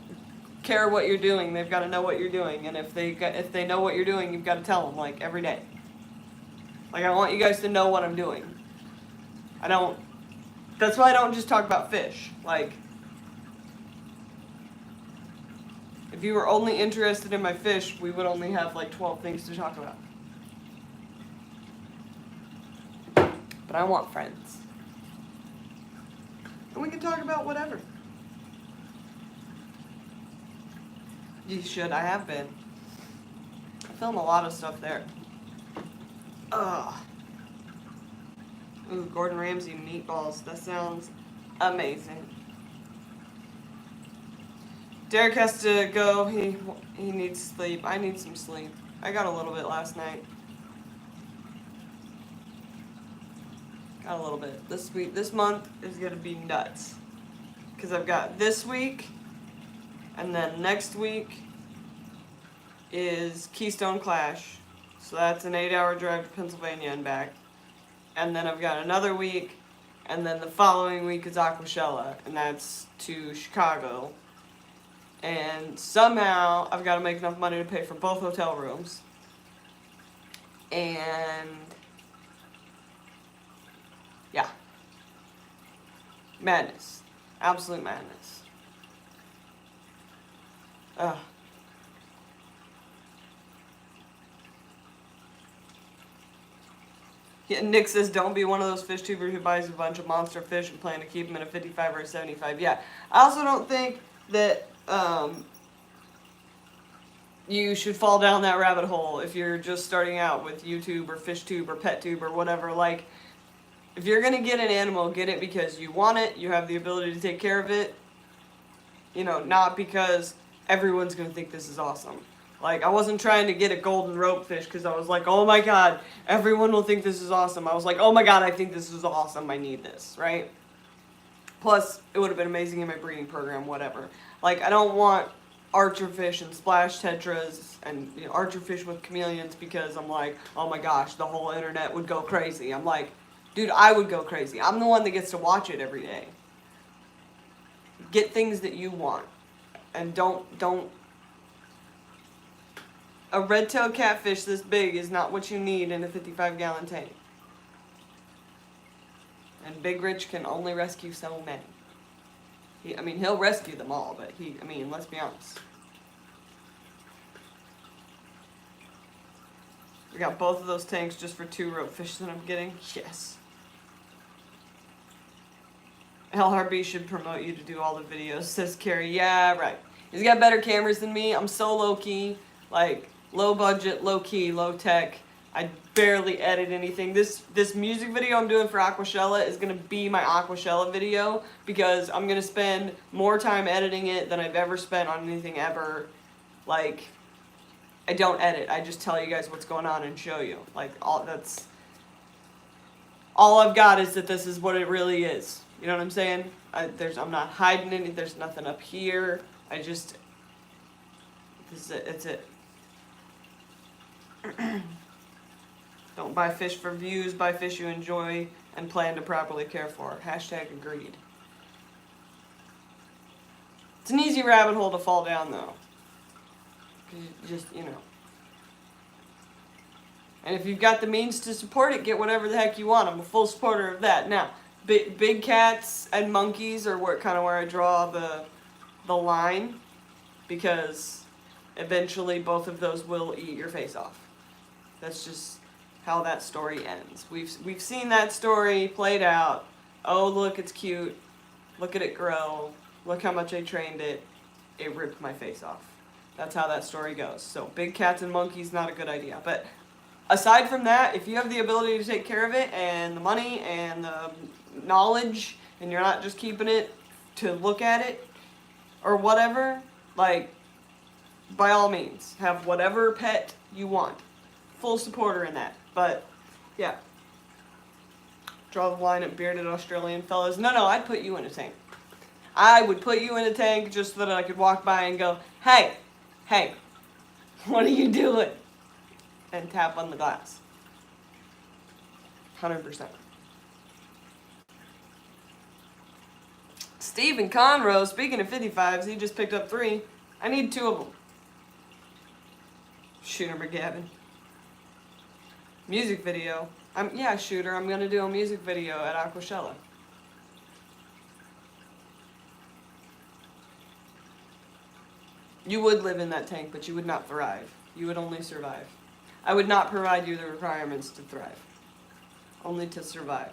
S1: care what you're doing, they've got to know what you're doing. And if they know what you're doing, you've got to tell them, like, every day. Like, I want you guys to know what I'm doing. That's why I don't just talk about fish. Like, if you were only interested in my fish, we would only have like 12 things to talk about. But I want friends. And we can talk about whatever. You should. I have been. I film a lot of stuff there. Ugh. Ooh, Gordon Ramsay meatballs. That sounds amazing. Derek has to go. He needs sleep. I need some sleep. I got a little bit last night. Got a little bit. This month is going to be nuts. Because I've got this week, and then next week is Keystone Clash. So that's an 8-hour drive to Pennsylvania and back. And then I've got another week, and then the following week is Aquashella, and that's to Chicago. And somehow I've got to make enough money to pay for both hotel rooms. And yeah, madness, absolute madness. Ugh. Yeah, Nick says, don't be one of those fish tubers who buys a bunch of monster fish and plan to keep them in a 55 or a 75. Yeah, I also don't think that you should fall down that rabbit hole if you're just starting out with YouTube or FishTube or PetTube or whatever. Like, if you're going to get an animal, get it because you want it, you have the ability to take care of it, you know, not because everyone's going to think this is awesome. Like, I wasn't trying to get a golden rope fish because I was like, oh my god, everyone will think this is awesome. I was like, oh my god, I think this is awesome, I need this, right? Plus, it would have been amazing in my breeding program, whatever. Like, I don't want archerfish and splash tetras and, you know, archerfish with chameleons because I'm like, oh my gosh, the whole internet would go crazy. I'm like, dude, I would go crazy. I'm the one that gets to watch it every day. Get things that you want. And don't... A red-tailed catfish this big is not what you need in a 55-gallon tank. And Big Rich can only rescue so many. I mean, he'll rescue them all, but I mean, let's be honest. We got both of those tanks just for 2 rope fish that I'm getting. Yes. LRB should promote you to do all the videos, says Carrie. Yeah, right. He's got better cameras than me. I'm so low-key. Like, low budget, low-key, low-tech. I barely edit anything. This music video I'm doing for Aquashella is going to be my Aquashella video because I'm going to spend more time editing it than I've ever spent on anything ever. Like, I don't edit. I just tell you guys what's going on and show you. Like, all I've got is that this is what it really is. You know what I'm saying? I'm not hiding anything. There's nothing up here. This is it. It's it. Don't buy fish for views, buy fish you enjoy and plan to properly care for. Hashtag agreed. It's an easy rabbit hole to fall down, though. Just, you know. And if you've got the means to support it, get whatever the heck you want. I'm a full supporter of that. Now, big cats and monkeys are kind of where I draw the line, because eventually both of those will eat your face off. That's just how that story ends. We've seen that story played out. Oh, look, it's cute. Look at it grow. Look how much I trained it. It ripped my face off. That's how that story goes. So big cats and monkeys, not a good idea. But aside from that, if you have the ability to take care of it and the money and the knowledge, and you're not just keeping it to look at it or whatever, like, by all means, have whatever pet you want. Full supporter in that. But, yeah. Draw the line at bearded Australian fellas. No, I'd put you in a tank. I would put you in a tank just so that I could walk by and go, hey, what are you doing? And tap on the glass. 100%. Stephen Conroe, speaking of 55s, he just picked up 3. I need 2 of them. Shooter McGavin. Music video. Yeah, Shooter, I'm going to do a music video at Aquashella. You would live in that tank, but you would not thrive. You would only survive. I would not provide you the requirements to thrive. Only to survive.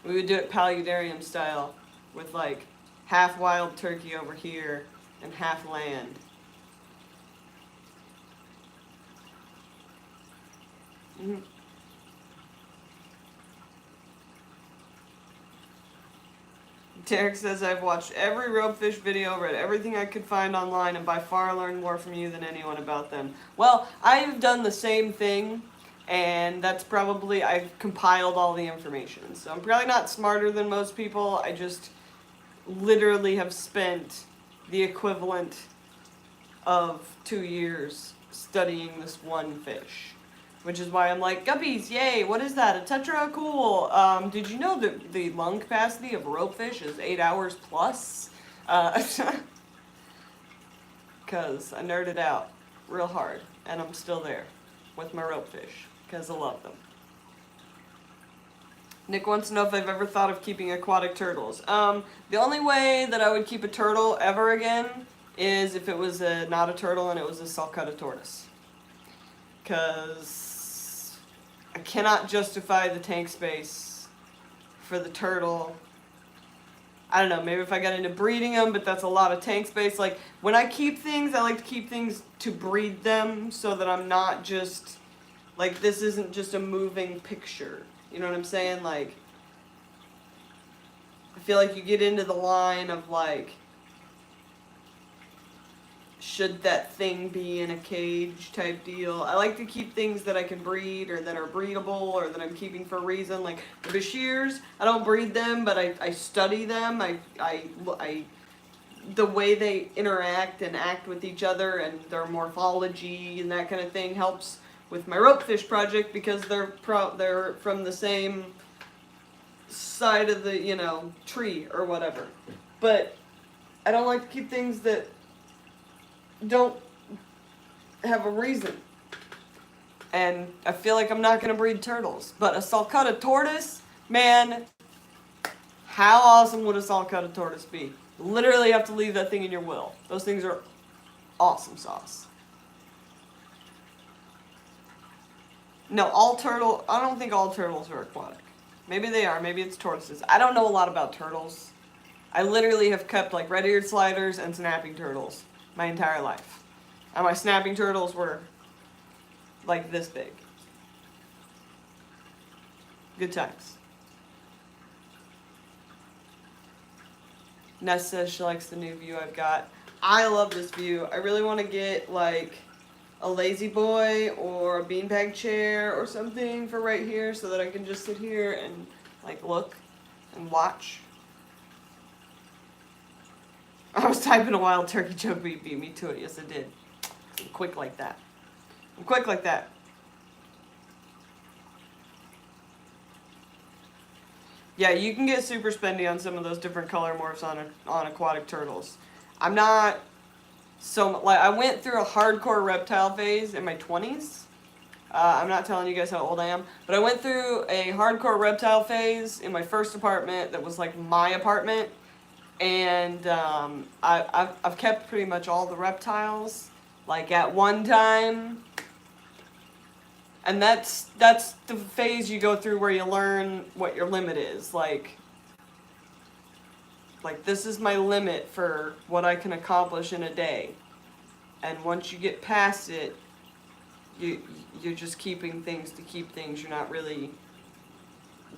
S1: We would do it paludarium style, with like half wild turkey over here and half land. Derek says, I've watched every ropefish video, read everything I could find online, and by far learned more from you than anyone about them. Well, I've done the same thing, and that's probably, I've compiled all the information. So I'm probably not smarter than most people. I just literally have spent the equivalent of 2 years studying this one fish. Which is why I'm like, guppies, yay, what is that? A tetra? Cool. Did you know that the lung capacity of ropefish is 8 hours plus? Because I nerded out real hard, and I'm still there with my rope fish, because I love them. Nick wants to know if I've ever thought of keeping aquatic turtles. The only way that I would keep a turtle ever again is if it was not a turtle and it was a sulcata tortoise. Because I cannot justify the tank space for the turtle. I don't know, maybe if I got into breeding them, but that's a lot of tank space. Like, when I keep things, I like to keep things to breed them so that I'm not just, like, this isn't just a moving picture. You know what I'm saying? Like, I feel like you get into the line of, like, should that thing be in a cage type deal. I like to keep things that I can breed or that are breedable or that I'm keeping for a reason. Like the Bashirs, I don't breed them, but I study them. The way they interact and act with each other and their morphology and that kind of thing helps with my rope fish project because they're from the same side of the, you know, tree or whatever. But I don't like to keep things that don't have a reason. And I feel like I'm not going to breed turtles. But a sulcata tortoise, man, how awesome would a sulcata tortoise be? Literally have to leave that thing in your will. Those things are awesome sauce. No, I don't think all turtles are aquatic. Maybe they are, maybe it's tortoises. I don't know a lot about turtles. I literally have kept like red-eared sliders and snapping turtles my entire life. And my snapping turtles were like this big. Good times. Ness says she likes the new view I've got. I love this view. I really want to get like a lazy boy or a beanbag chair or something for right here so that I can just sit here and like look and watch. I was typing a wild turkey joke, but you beat me to it. Yes, I did. I'm quick like that. I'm quick like that. Yeah, you can get super spendy on some of those different color morphs on aquatic turtles. I'm not so, like, I went through a hardcore reptile phase in my 20s. I'm not telling you guys how old I am, but I went through a hardcore reptile phase in my first apartment that was like my apartment. And I've kept pretty much all the reptiles, like at one time. And that's the phase you go through where you learn what your limit is. Like this is my limit for what I can accomplish in a day. And once you get past it, you're just keeping things to keep things. You're not really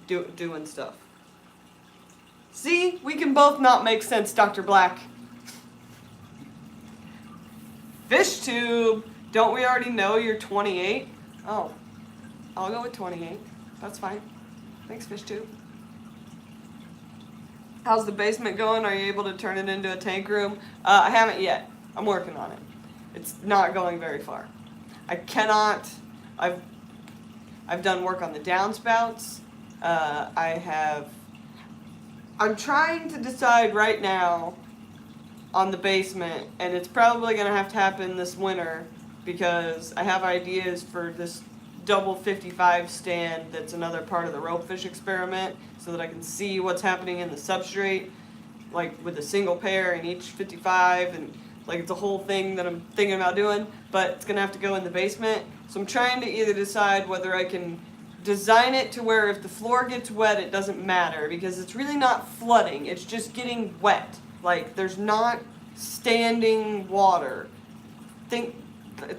S1: doing stuff. See? We can both not make sense, Dr. Black. FishTube! Don't we already know you're 28? Oh. I'll go with 28. That's fine. Thanks, FishTube. How's the basement going? Are you able to turn it into a tank room? I haven't yet. I'm working on it. It's not going very far. I cannot... I've done work on the downspouts. I'm trying to decide right now on the basement, and it's probably going to have to happen this winter because I have ideas for this double 55 stand that's another part of the rope fish experiment so that I can see what's happening in the substrate, like with a single pair in each 55, and like it's a whole thing that I'm thinking about doing, but it's going to have to go in the basement. So I'm trying to either decide whether I can design it to where if the floor gets wet, it doesn't matter because it's really not flooding. It's just getting wet. Like there's not standing water. Think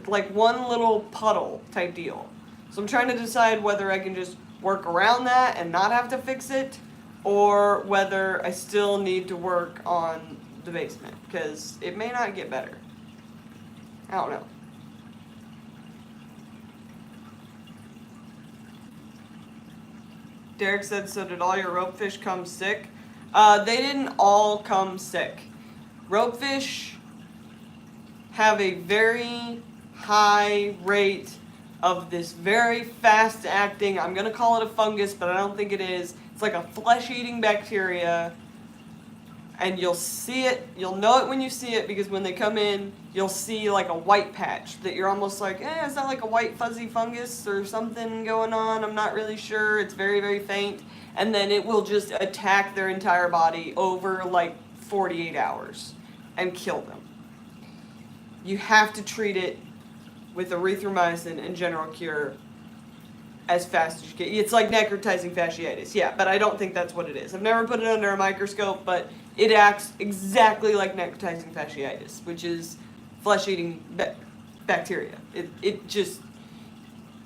S1: like one little puddle type deal. So I'm trying to decide whether I can just work around that and not have to fix it or whether I still need to work on the basement because it may not get better. I don't know. Derek said, so did all your rope fish come sick? They didn't all come sick. Rope fish have a very high rate of this very fast acting, I'm going to call it a fungus, but I don't think it is. It's like a flesh-eating bacteria And you'll see it, you'll know it when you see it, because when they come in, you'll see like a white patch that you're almost like, is that like a white fuzzy fungus or something going on? I'm not really sure. It's very, very faint. And then it will just attack their entire body over like 48 hours and kill them. You have to treat it with erythromycin and general cure as fast as you can. It's like necrotizing fasciitis, yeah, but I don't think that's what it is. I've never put it under a microscope, but it acts exactly like necrotizing fasciitis, which is flesh-eating bacteria. It's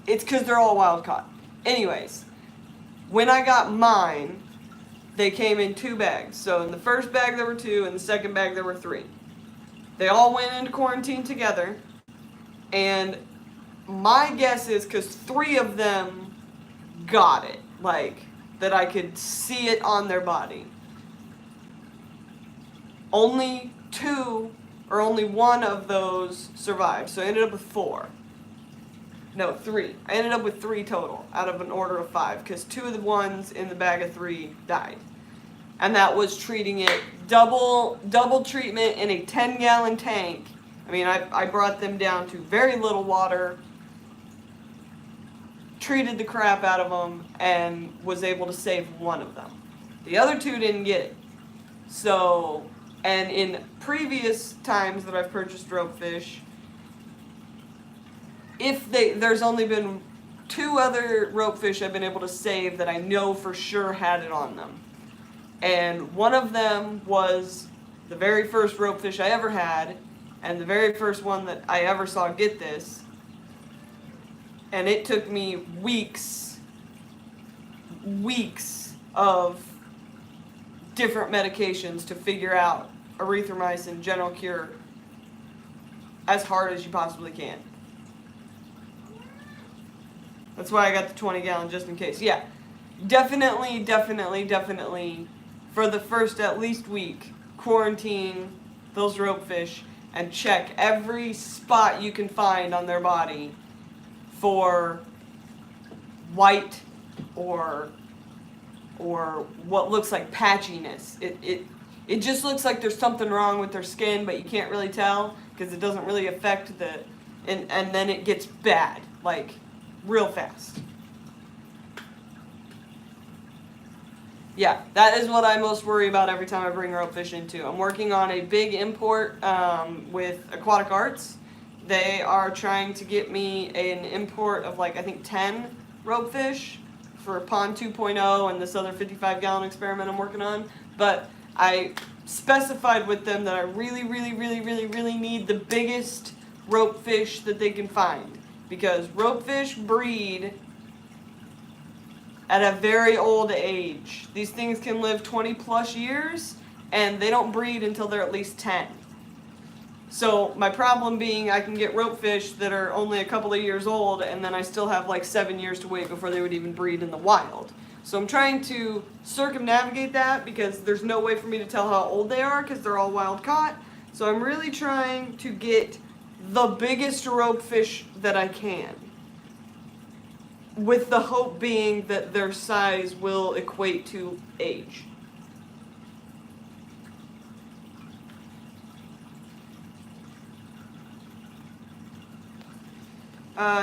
S1: because they're all wild caught. Anyways, when I got mine, they came in 2 bags. So in the first bag there were 2, in the second bag there were 3. They all went into quarantine together, and my guess is because 3 of them got it, like, that I could see it on their body. Only 2 or only 1 of those survived, so I ended up with 4. No, 3. I ended up with 3 total out of an order of 5, because 2 of the ones in the bag of 3 died. And that was treating it double treatment in a 10-gallon tank. I mean, I brought them down to very little water, treated the crap out of them, and was able to save 1 of them. The other 2 didn't get it. So, and in previous times that I've purchased ropefish, there's only been 2 other ropefish I've been able to save that I know for sure had it on them. And one of them was the very first ropefish I ever had, and the very first one that I ever saw get this. And it took me weeks of different medications to figure out erythromycin general cure as hard as you possibly can. That's why I got the 20-gallon just in case. Yeah, definitely, for the first at least week, quarantine those ropefish and check every spot you can find on their body for white or what looks like patchiness. It just looks like there's something wrong with their skin, but you can't really tell because it doesn't really affect and then it gets bad, like real fast. Yeah, that is what I most worry about every time I bring ropefish into. I'm working on a big import with Aquatic Arts. They are trying to get me an import of like, I think 10 ropefish for Pond 2.0 and this other 55-gallon experiment I'm working on. But I specified with them that I really need the biggest ropefish that they can find. Because ropefish breed at a very old age. These things can live 20 plus years and they don't breed until they're at least 10. So my problem being I can get ropefish that are only a couple of years old and then I still have like 7 years to wait before they would even breed in the wild. So I'm trying to circumnavigate that because there's no way for me to tell how old they are because they're all wild caught. So I'm really trying to get the biggest ropefish that I can, with the hope being that their size will equate to age.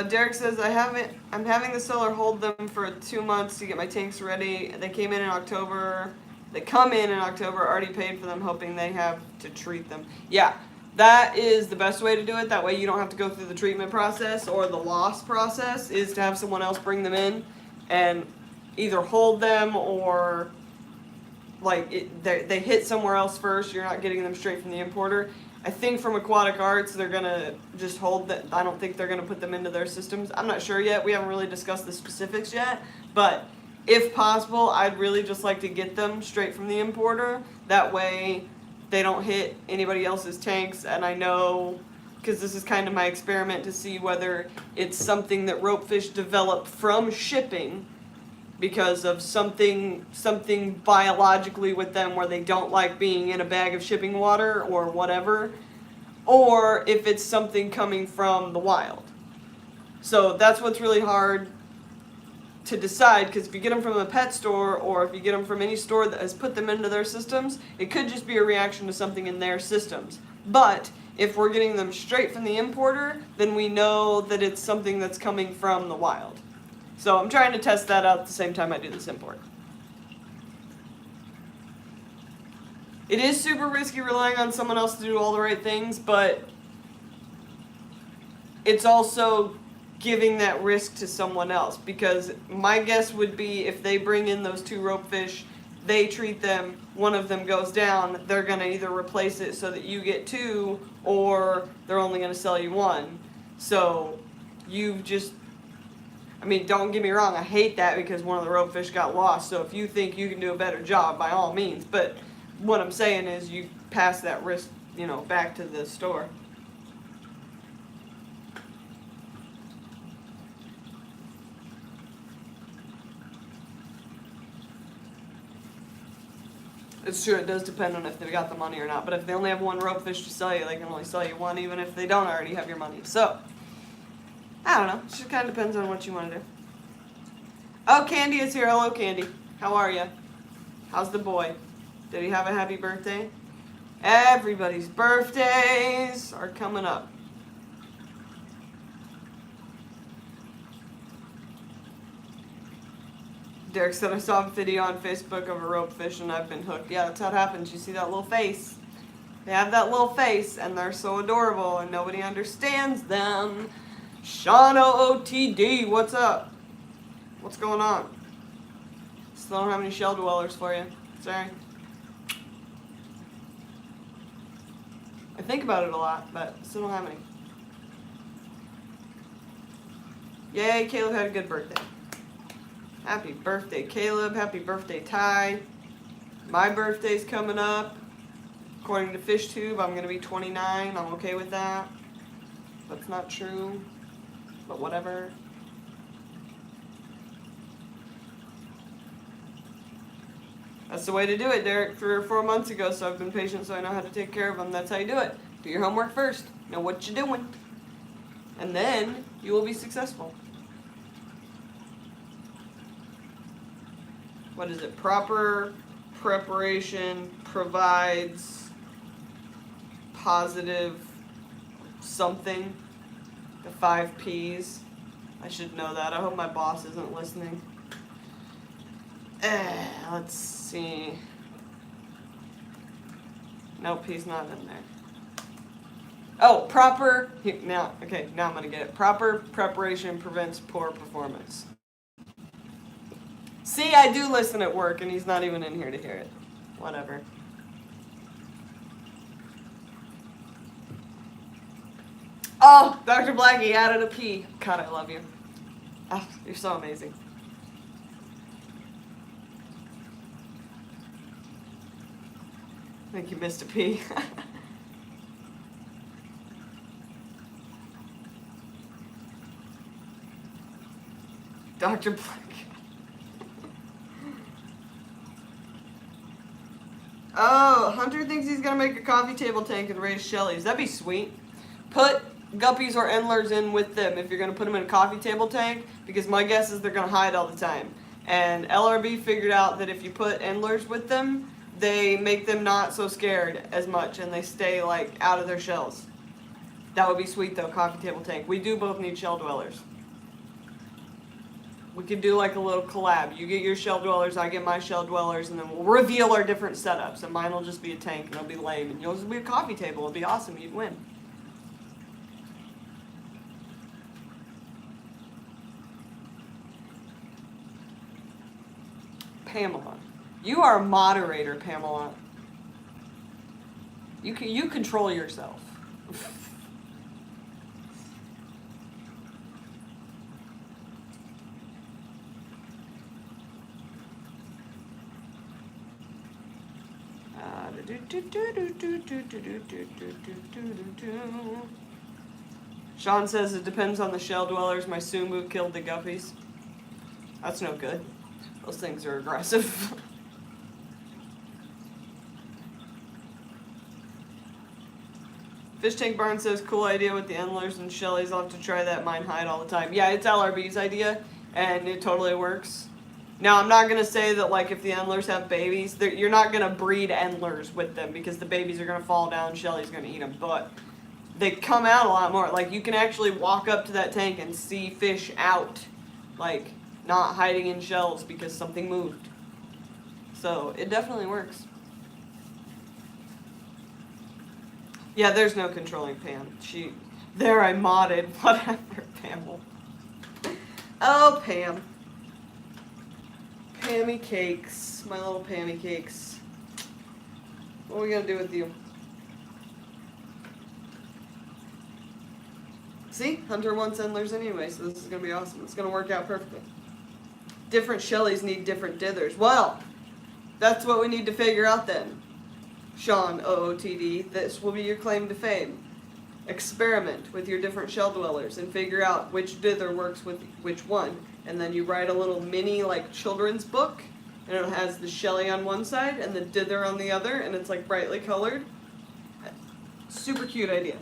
S1: Derek says, I'm having the seller hold them for 2 months to get my tanks ready. They come in in October, already paid for them, hoping they have to treat them. Yeah, that is the best way to do it. That way you don't have to go through the treatment process or the loss process, is to have someone else bring them in and either hold them or like they hit somewhere else first. You're not getting them straight from the importer. I think from Aquatic Arts, they're going to just hold that. I don't think they're going to put them into their systems. I'm not sure yet. We haven't really discussed the specifics yet. But if possible, I'd really just like to get them straight from the importer. That way they don't hit anybody else's tanks. And I know, because this is kind of my experiment to see whether it's something that ropefish develop from shipping because of something biologically with them where they don't like being in a bag of shipping water or whatever, or if it's something coming from the wild. So that's what's really hard to decide, because if you get them from a pet store or if you get them from any store that has put them into their systems, it could just be a reaction to something in their systems. But if we're getting them straight from the importer, then we know that it's something that's coming from the wild. So I'm trying to test that out at the same time I do this import. It is super risky relying on someone else to do all the right things, but it's also giving that risk to someone else, because my guess would be if they bring in those 2 rope fish, they treat them, one of them goes down, they're going to either replace it so that you get 2, or they're only going to sell you 1. So you've just, I mean, don't get me wrong, I hate that because one of the rope fish got lost. So if you think you can do a better job, by all means. But what I'm saying is you pass that risk, you know, back to the store. It's true, it does depend on if they've got the money or not. But if they only have 1 rope fish to sell you, they can only sell you 1, even if they don't already have your money. So, I don't know. It just kind of depends on what you want to do. Oh, Candy is here. Hello, Candy. How are you? How's the boy? Did he have a happy birthday? Everybody's birthdays are coming up. Derek said, I saw a video on Facebook of a rope fish and I've been hooked. Yeah, that's how it happens. You see that little face? They have that little face and they're so adorable and nobody understands them. Sean OOTD, what's up? What's going on? Still don't have any shell dwellers for you. Sorry. I think about it a lot, but still don't have any. Yay, Caleb had a good birthday. Happy birthday, Caleb. Happy birthday, Ty. My birthday's coming up. According to FishTube, I'm going to be 29. I'm okay with that. That's not true, but whatever. That's the way to do it, Derek. 3 or 4 months ago, so I've been patient so I know how to take care of them. That's how you do it. Do your homework first. Know what you're doing. And then you will be successful. What is it? Proper preparation provides positive something. The 5 P's. I should know that. I hope my boss isn't listening. Let's see. Nope, he's not in there. Oh, proper. Now I'm going to get it. Proper preparation prevents poor performance. See, I do listen at work, and he's not even in here to hear it. Whatever. Oh, Dr. Blackie added a P. God, I love you. Oh, you're so amazing. I think you missed a P. Dr. Blackie. Oh, Hunter thinks he's going to make a coffee table tank and raise shellies. That'd be sweet. Put guppies or endlers in with them if you're going to put them in a coffee table tank, because my guess is they're going to hide all the time. And LRB figured out that if you put endlers with them, they make them not so scared as much and they stay like out of their shells. That would be sweet though, coffee table tank. We do both need shell dwellers. We could do like a little collab. You get your shell dwellers, I get my shell dwellers, and then we'll reveal our different setups. And mine will just be a tank, and it'll be lame. And yours will be a coffee table. It'll be awesome. You'd win. Pamela. You are a moderator, Pamela. You control yourself. Sean says it depends on the shell dwellers. My Sumu killed the guppies. That's no good. Those things are aggressive. Fish Tank Barn says, cool idea with the endlers and shellies. I'll have to try that. Mine hide all the time. Yeah, it's LRB's idea. and it totally works. Now, I'm not going to say that, like, if the Endlers have babies, you're not going to breed Endlers with them because the babies are going to fall down, Shelly's going to eat them, but they come out a lot more. Like, you can actually walk up to that tank and see fish out, like, not hiding in shells because something moved. So, it definitely works. Yeah, there's no controlling Pam. There I modded, whatever, Pam. Oh, Pam. Pammy cakes. My little Pammy cakes. What are we gonna do with you? See? Hunter wants Endlers anyway, so this is gonna be awesome. It's gonna work out perfectly. Different Shellys need different dithers. Well, that's what we need to figure out then. Sean, OOTD, this will be your claim to fame. Experiment with your different shell dwellers and figure out which dither works with which one. And then you write a little mini, like, children's book, and it has the Shelly on one side and the dither on the other, and it's, like, brightly colored. Super cute idea.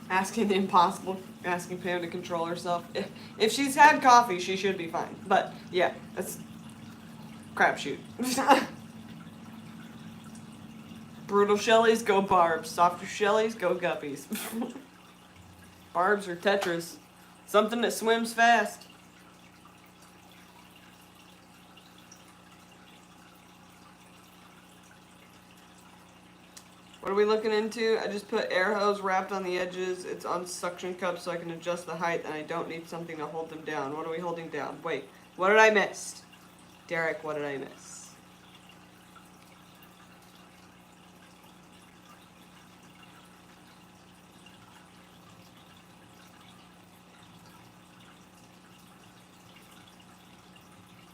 S1: Asking the impossible, asking Pam to control herself. If she's had coffee, she should be fine. But, yeah, that's crapshoot. Brutal Shellys, go Barbs. Softer Shellys, go Guppies. Barbs or Tetras. Something that swims fast. What are we looking into? I just put air hose wrapped on the edges. It's on suction cups so I can adjust the height and I don't need something to hold them down. What are we holding down? Wait, what did I miss? Derek, what did I miss?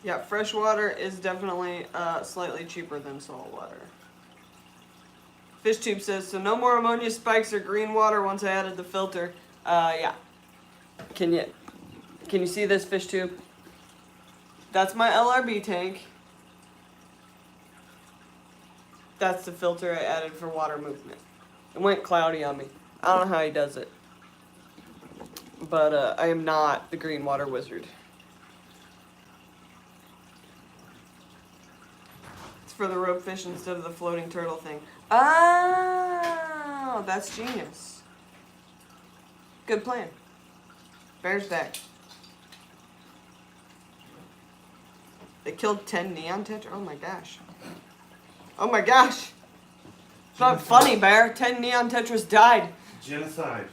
S1: Yeah, fresh water is definitely slightly cheaper than salt water. FishTube says, so no more ammonia spikes or green water once I added the filter. Yeah. Can you see this, FishTube? That's my LRB tank. That's the filter I added for water movement. It went cloudy on me. I don't know how he does it. But I am not the green water wizard. It's for the rope fish instead of the floating turtle thing. Oh, that's genius. Good plan. Bear's back. They killed 10 neon tetras? Oh my gosh. Oh my gosh. It's not funny, Bear. 10 neon tetras died.
S2: Genocide.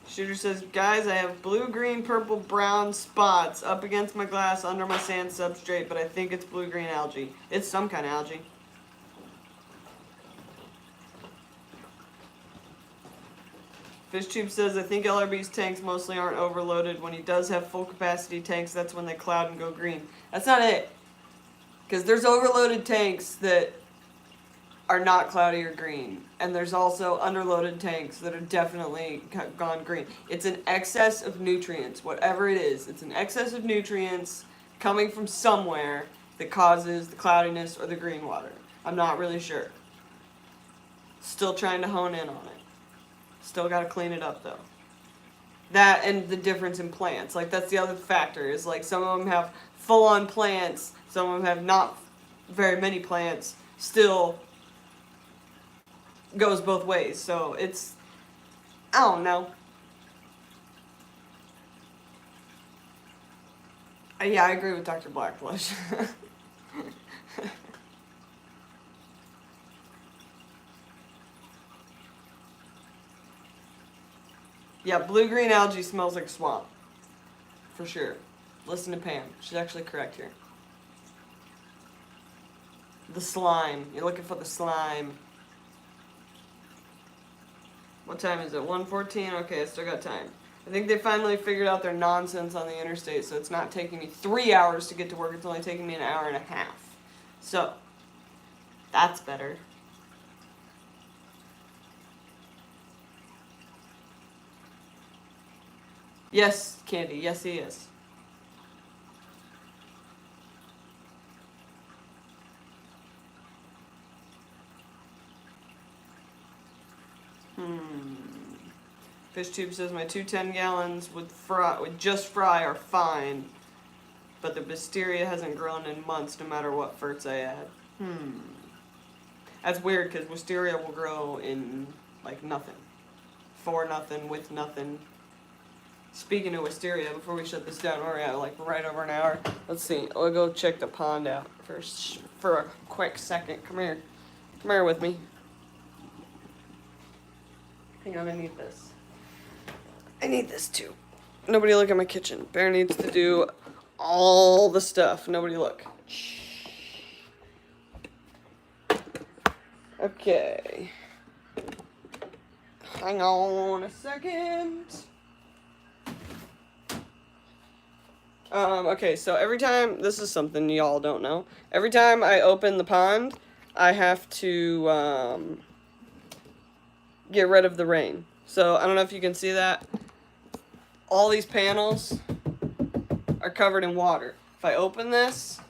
S1: Shooter says, guys, I have blue, green, purple, brown spots up against my glass under my sand substrate, but I think it's blue-green algae. It's some kind of algae. FishTube says, I think LRB's tanks mostly aren't overloaded. When he does have full capacity tanks, that's when they cloud and go green. That's not it. Because there's overloaded tanks that are not cloudy or green. And there's also underloaded tanks that are definitely gone green. It's an excess of nutrients, whatever it is. It's an excess of nutrients coming from somewhere that causes the cloudiness or the green water. I'm not really sure. Still trying to hone in on it. Still got to clean it up though. That and the difference in plants. Like, that's the other factor, is like some of them have full-on plants, some of them have not very many plants. Still goes both ways. So it's, I don't know. Yeah, I agree with Dr. Blackflesh. Yeah, blue-green algae smells like swamp. For sure. Listen to Pam. She's actually correct here. The slime. You're looking for the slime. What time is it? 1:14? Okay, I still got time. I think they finally figured out their nonsense on the interstate, so it's not taking me 3 hours to get to work. It's only taking me an hour and a half. So, that's better. Yes, Candy. Yes, he is. Fish Tube says my two 10 gallons with just fry are fine, but the Wisteria hasn't grown in months no matter what ferts I add. That's weird because Wisteria will grow in like nothing. For nothing, with nothing. Speaking of Wisteria, before we shut this down, we're at like right over an hour. Let's see. We'll go check the pond out first for a quick second. Come here. Come here with me. Hang on, I need this. I need this too. Nobody look at my kitchen. Bear needs to do all the stuff. Nobody look. Okay. Hang on a second. Okay, so every time, this is something y'all don't know. Every time I open the pond, I have to, get rid of the rain. So, I don't know if you can see that. All these panels are covered in water. If I open this,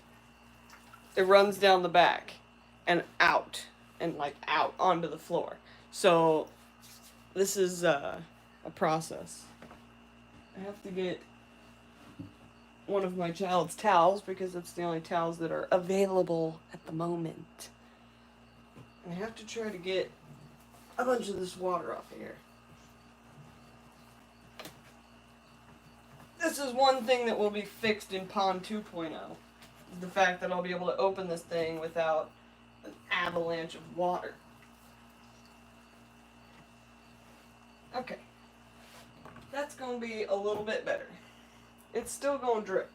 S1: it runs down the back and out. And, like, out onto the floor. So, this is, a process. I have to get one of my child's towels because it's the only towels that are available at the moment. And I have to try to get a bunch of this water off of here. This is one thing that will be fixed in Pond 2.0. The fact that I'll be able to open this thing without an avalanche of water. Okay. That's going to be a little bit better. It's still going to drip.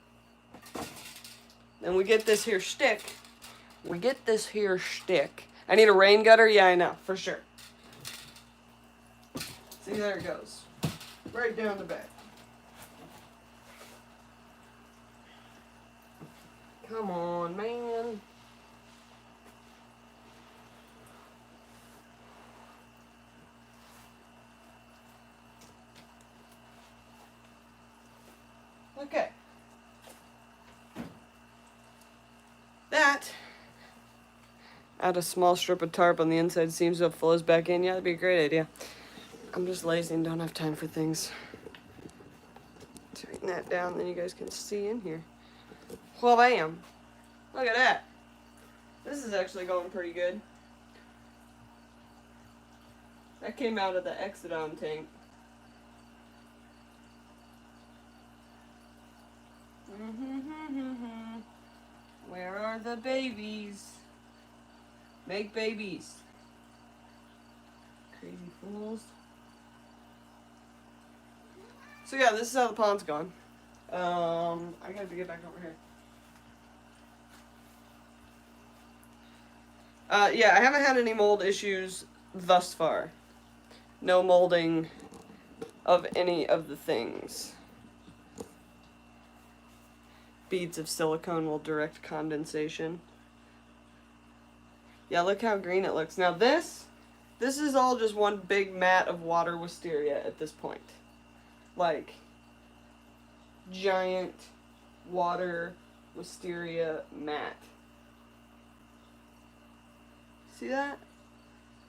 S1: Then we get this here stick. I need a rain gutter? Yeah, I know, for sure. See, there it goes. Right down the back. Come on, man. Okay. That, add a small strip of tarp on the inside seams so it flows back in. Yeah, that'd be a great idea. I'm just lazy and don't have time for things. Tighten that down, then you guys can see in here. Well, bam. Look at that. This is actually going pretty good. That came out of the Exodon tank. Where are the babies? Make babies. Crazy fools. So yeah, this is how the pond's gone. I gotta get back over here. Yeah, I haven't had any mold issues thus far. No molding of any of the things. Beads of silicone will direct condensation. Yeah, look how green it looks. Now this is all just one big mat of water wisteria at this point. Like, giant water wisteria mat. See that?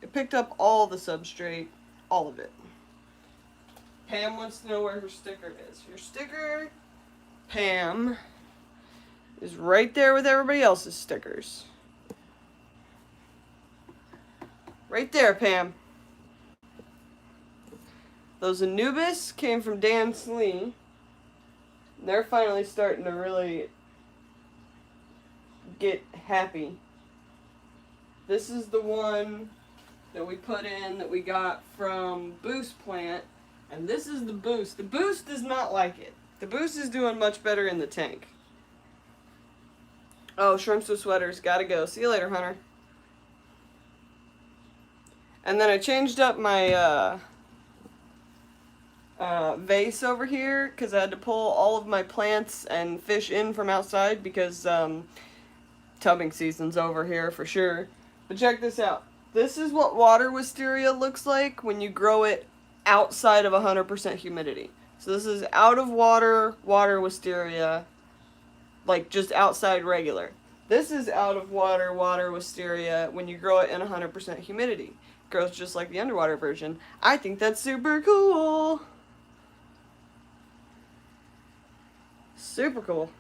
S1: It picked up all the substrate, all of it. Pam wants to know where her sticker is. Your sticker, Pam, is right there with everybody else's stickers. Right there, Pam. Those Anubis came from Dan Slee. They're finally starting to really get happy. This is the one that we put in that we got from Boost Plant. And this is the Boost. The Boost does not like it. The Boost is doing much better in the tank. Oh, shrimps with sweaters. Gotta go. See you later, Hunter. And then I changed up my vase over here because I had to pull all of my plants and fish in from outside because tubbing season's over here for sure. But check this out. This is what water wisteria looks like when you grow it outside of 100% humidity. So this is out of water, water wisteria, like just outside regular. This is out of water, water wisteria when you grow it in 100% humidity. It grows just like the underwater version. I think that's super cool. Super cool.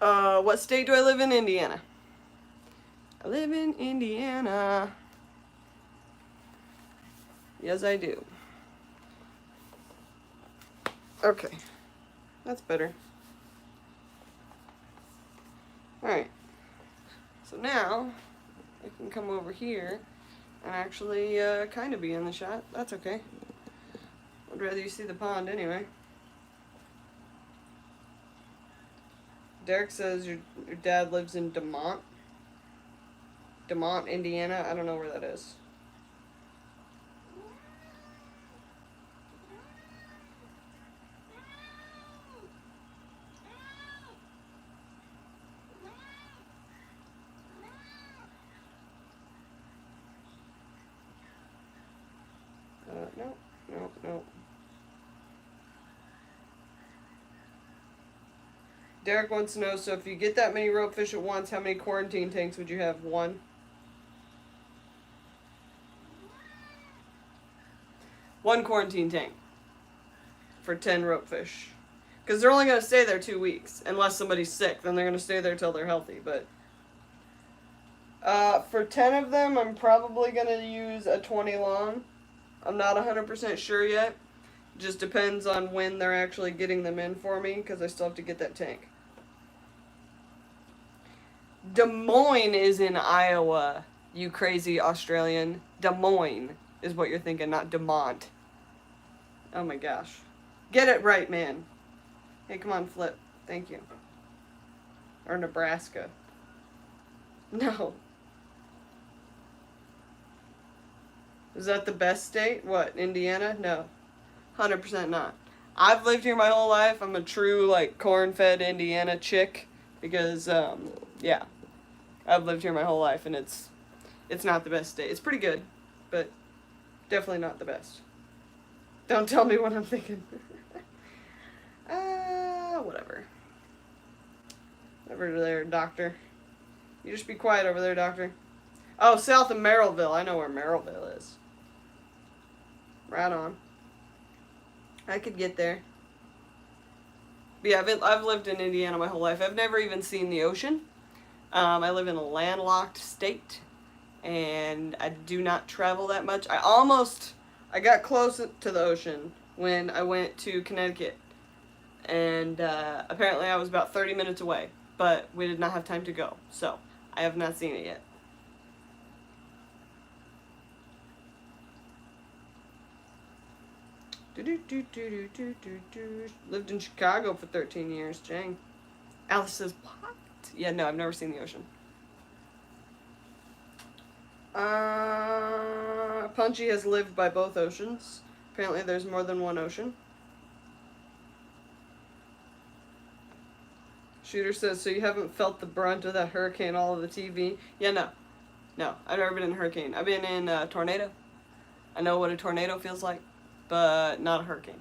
S1: What state do I live in? Indiana. I live in Indiana. Yes, I do. Okay. That's better. Alright. So now, I can come over here and actually kind of be in the shot. That's okay. I'd rather you see the pond anyway. Derek says your dad lives in DeMont. DeMont, Indiana. I don't know where that is. No. Derek wants to know, so if you get that many ropefish at once, how many quarantine tanks would you have? One? One quarantine tank for 10 ropefish. Because they're only going to stay there 2 weeks. Unless somebody's sick, then they're going to stay there till they're healthy. But for 10 of them, I'm probably going to use a 20 long. I'm not 100% sure yet. Just depends on when they're actually getting them in for me, because I still have to get that tank. Des Moines is in Iowa, you crazy Australian. Des Moines is what you're thinking, not DeMont. Oh my gosh. Get it right, man. Hey, come on, flip. Thank you. Or Nebraska. No. Is that the best state? What, Indiana? No. 100% not. I've lived here my whole life. I'm a true, like, corn-fed Indiana chick. Because, yeah. I've lived here my whole life, and it's not the best state. It's pretty good, but definitely not the best. Don't tell me what I'm thinking. Whatever. Over there, doctor. You just be quiet over there, doctor. Oh, south of Merrillville. I know where Merrillville is. Right on. I could get there. But yeah, I've lived in Indiana my whole life. I've never even seen the ocean. I live in a landlocked state, and I do not travel that much. I got close to the ocean when I went to Connecticut, and apparently I was about 30 minutes away, but we did not have time to go, so I have not seen it yet. Lived in Chicago for 13 years, Jang. Alice says, what? Yeah, no, I've never seen the ocean. Punchy has lived by both oceans. Apparently there's more than one ocean. Shooter says, so you haven't felt the brunt of that hurricane all of the TV? Yeah, no. No, I've never been in a hurricane. I've been in a tornado. I know what a tornado feels like, but not a hurricane.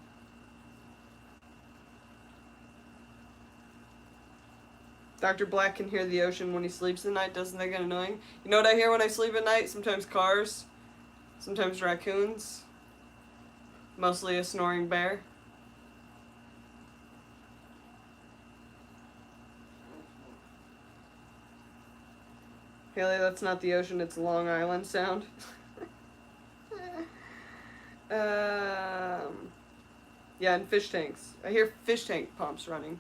S1: Dr. Black can hear the ocean when he sleeps at night. Doesn't that get annoying? You know what I hear when I sleep at night? Sometimes cars. Sometimes raccoons. Mostly a snoring bear. Haley, that's not the ocean. It's Long Island sound. Yeah, and fish tanks. I hear fish tank pumps running.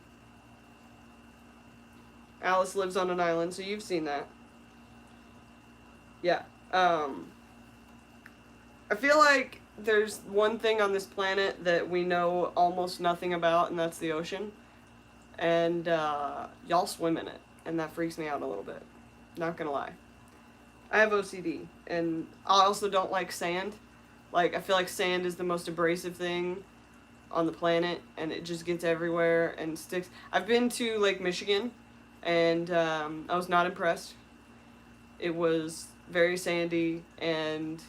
S1: Alice lives on an island, so you've seen that. Yeah. I feel like there's one thing on this planet that we know almost nothing about, and that's the ocean. And y'all swim in it, and that freaks me out a little bit. Not gonna lie. I have OCD, and I also don't like sand. Like, I feel like sand is the most abrasive thing on the planet, and it just gets everywhere and sticks. I've been to Lake Michigan, and I was not impressed. It was very sandy and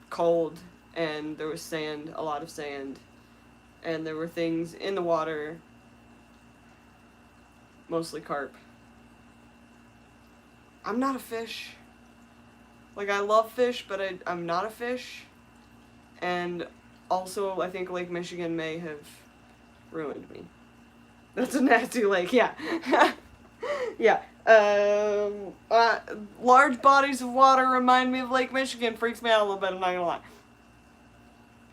S1: cold, and there was sand, a lot of sand, and there were things in the water, mostly carp. I'm not a fish. Like, I love fish, but I'm not a fish. And also, I think Lake Michigan may have ruined me. That's a nasty lake, yeah. Yeah. Large bodies of water remind me of Lake Michigan. Freaks me out a little bit, I'm not gonna lie.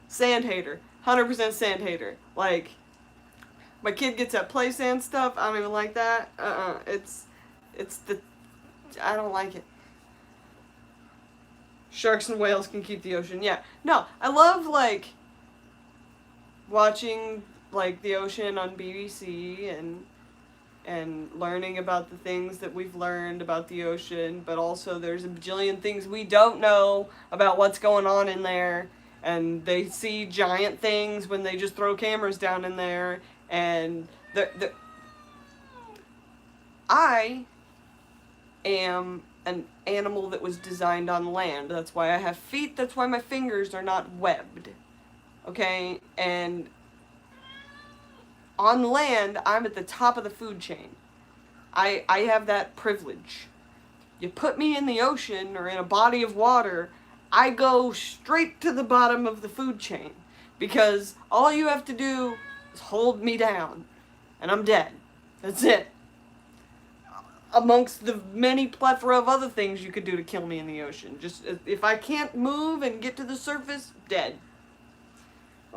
S1: Sand hater. 100% sand hater. Like, my kid gets that play sand stuff. I don't even like that. I don't like it. Sharks and whales can keep the ocean. Yeah. No, I love, like, watching, like, the ocean on BBC and learning about the things that we've learned about the ocean, but also there's a bajillion things we don't know about what's going on in there, and they see giant things when they just throw cameras down in there, and I am an animal that was designed on land. That's why I have feet, that's why my fingers are not webbed. Okay? And on land, I'm at the top of the food chain. I have that privilege. You put me in the ocean or in a body of water, I go straight to the bottom of the food chain. Because all you have to do is hold me down. And I'm dead. That's it. Amongst the many plethora of other things you could do to kill me in the ocean. Just, if I can't move and get to the surface, dead.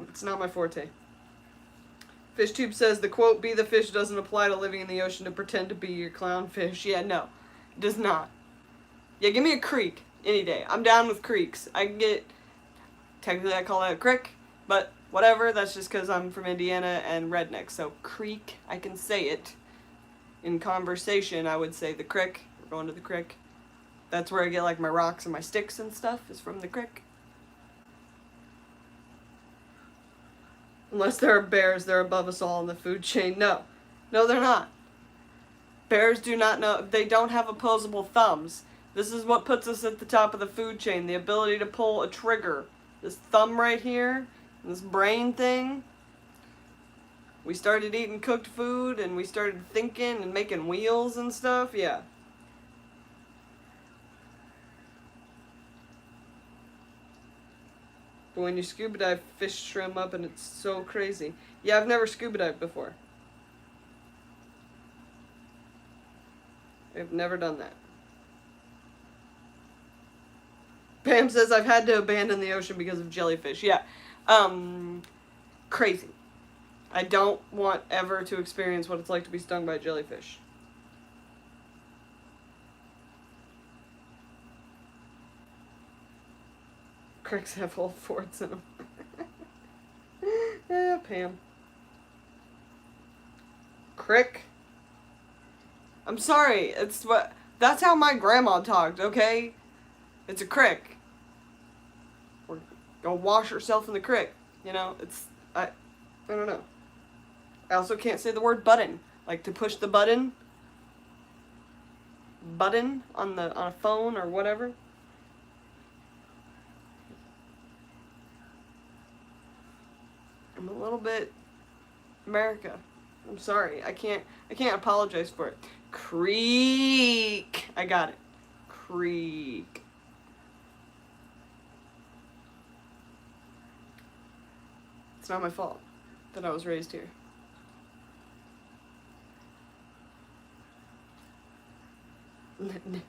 S1: It's not my forte. FishTube says the quote, "Be the fish" doesn't apply to living in the ocean to pretend to be your clownfish. Yeah, no. It does not. Yeah, give me a creek any day. I'm down with creeks. I can get, technically I call that a crick, but whatever. That's just because I'm from Indiana and redneck. So creek, I can say it. In conversation, I would say the crick. We're going to the crick. That's where I get like my rocks and my sticks and stuff, is from the crick. Unless there are bears, they're above us all in the food chain. No. No, they're not. Bears do not know. They don't have opposable thumbs. This is what puts us at the top of the food chain. The ability to pull a trigger. This thumb right here, this brain thing. We started eating cooked food and we started thinking and making wheels and stuff. Yeah. But when you scuba dive, fish swim up and it's so crazy. Yeah, I've never scuba dived before. I've never done that. Pam says, I've had to abandon the ocean because of jellyfish. Yeah. Crazy. I don't want ever to experience what it's like to be stung by a jellyfish. Cricks have whole forts in them. Yeah, Pam. Crick. I'm sorry. That's how my grandma talked, okay? It's a crick. Or go wash yourself in the crick. You know, I don't know. I also can't say the word button. Like to push the button on a phone or whatever. I'm a little bit America. I'm sorry. I can't apologize for it. Creek. I got it. Creek. It's not my fault that I was raised here. Nailed it.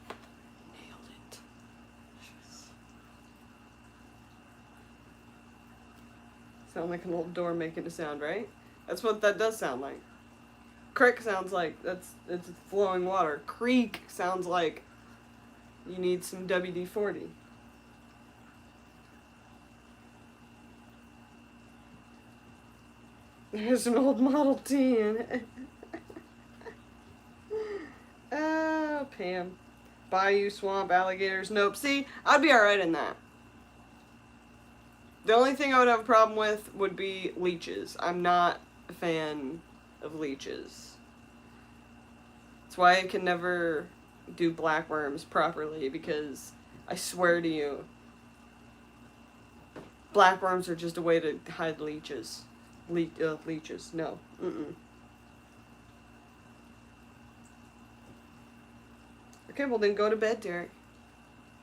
S1: Sound like an old door making a sound, right? That's what that does sound like. Crick sounds like it's flowing water. Creek sounds like you need some WD-40. There's an old Model T in it. Oh, Pam. Bayou, swamp, alligators. Nope. See, I'd be alright in that. The only thing I would have a problem with would be leeches. I'm not a fan of leeches. That's why I can never do blackworms properly, because I swear to you, blackworms are just a way to hide leeches. Leeches. No. Okay, well then go to bed, Derek.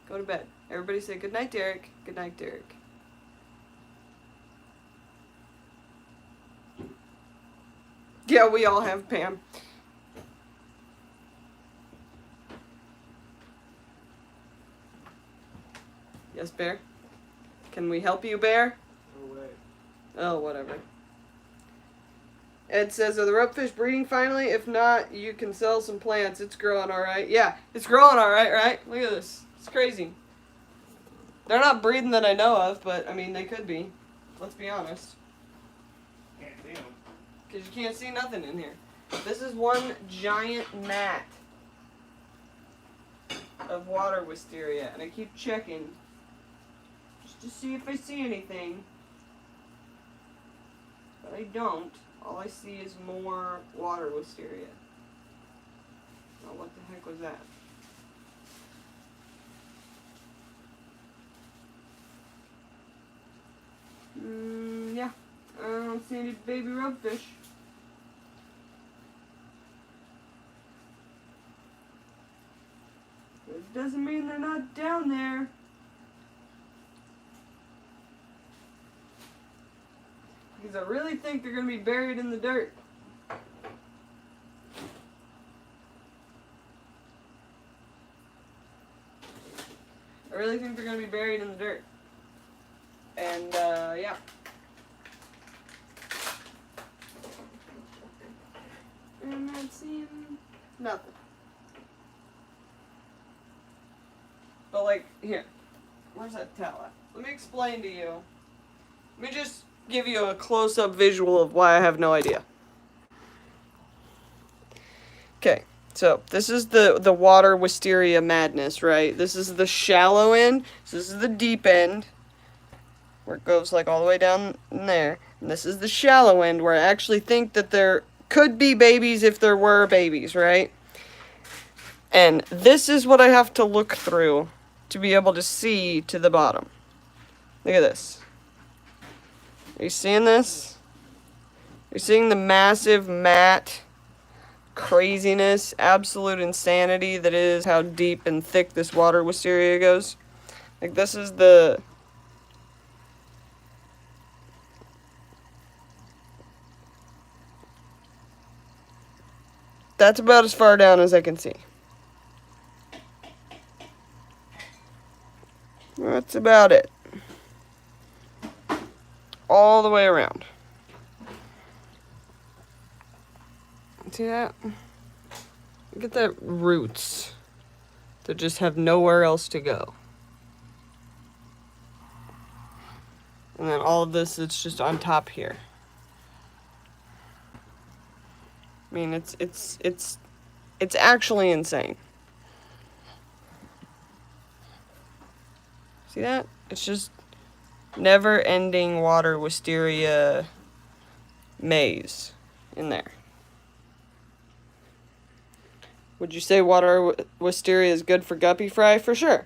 S1: Go to bed. Everybody say good night, Derek. Good night, Derek. Yeah, we all have Pam. Yes, Bear? Can we help you, Bear?
S2: No way.
S1: Oh, whatever. Ed says, are the ropefish breeding finally? If not, you can sell some plants. It's growing alright. Yeah, it's growing alright, right? Look at this. It's crazy. They're not breeding that I know of, but, I mean, they could be. Let's be honest.
S2: Can't see them.
S1: Because you can't see nothing in here. This is one giant mat of water wisteria, and I keep checking just to see if I see anything. But I don't. All I see is more water wisteria. Oh, what the heck was that? Yeah. I don't see any baby ropefish. It doesn't mean they're not down there. Because I really think they're going to be buried in the dirt. I really think they're going to be buried in the dirt. And, yeah. I'm not seeing nothing. But, like, here. Where's that towel at? Let me explain to you. Let me just give you a close-up visual of why I have no idea. Okay, so this is the water wisteria madness, right? This is the shallow end. This is the deep end, where it goes like all the way down in there. And this is the shallow end, where I actually think that there could be babies if there were babies, right? And this is what I have to look through to be able to see to the bottom. Look at this. Are you seeing this? You're seeing the massive mat craziness, absolute insanity that is how deep and thick this water wisteria goes. Like, this is the... That's about as far down as I can see. That's about it. All the way around. See that? Look at the roots that just have nowhere else to go. And then all of this, it's just on top here. I mean, it's actually insane. See that? It's just never-ending water wisteria maze in there. Would you say water wisteria is good for guppy fry? For sure.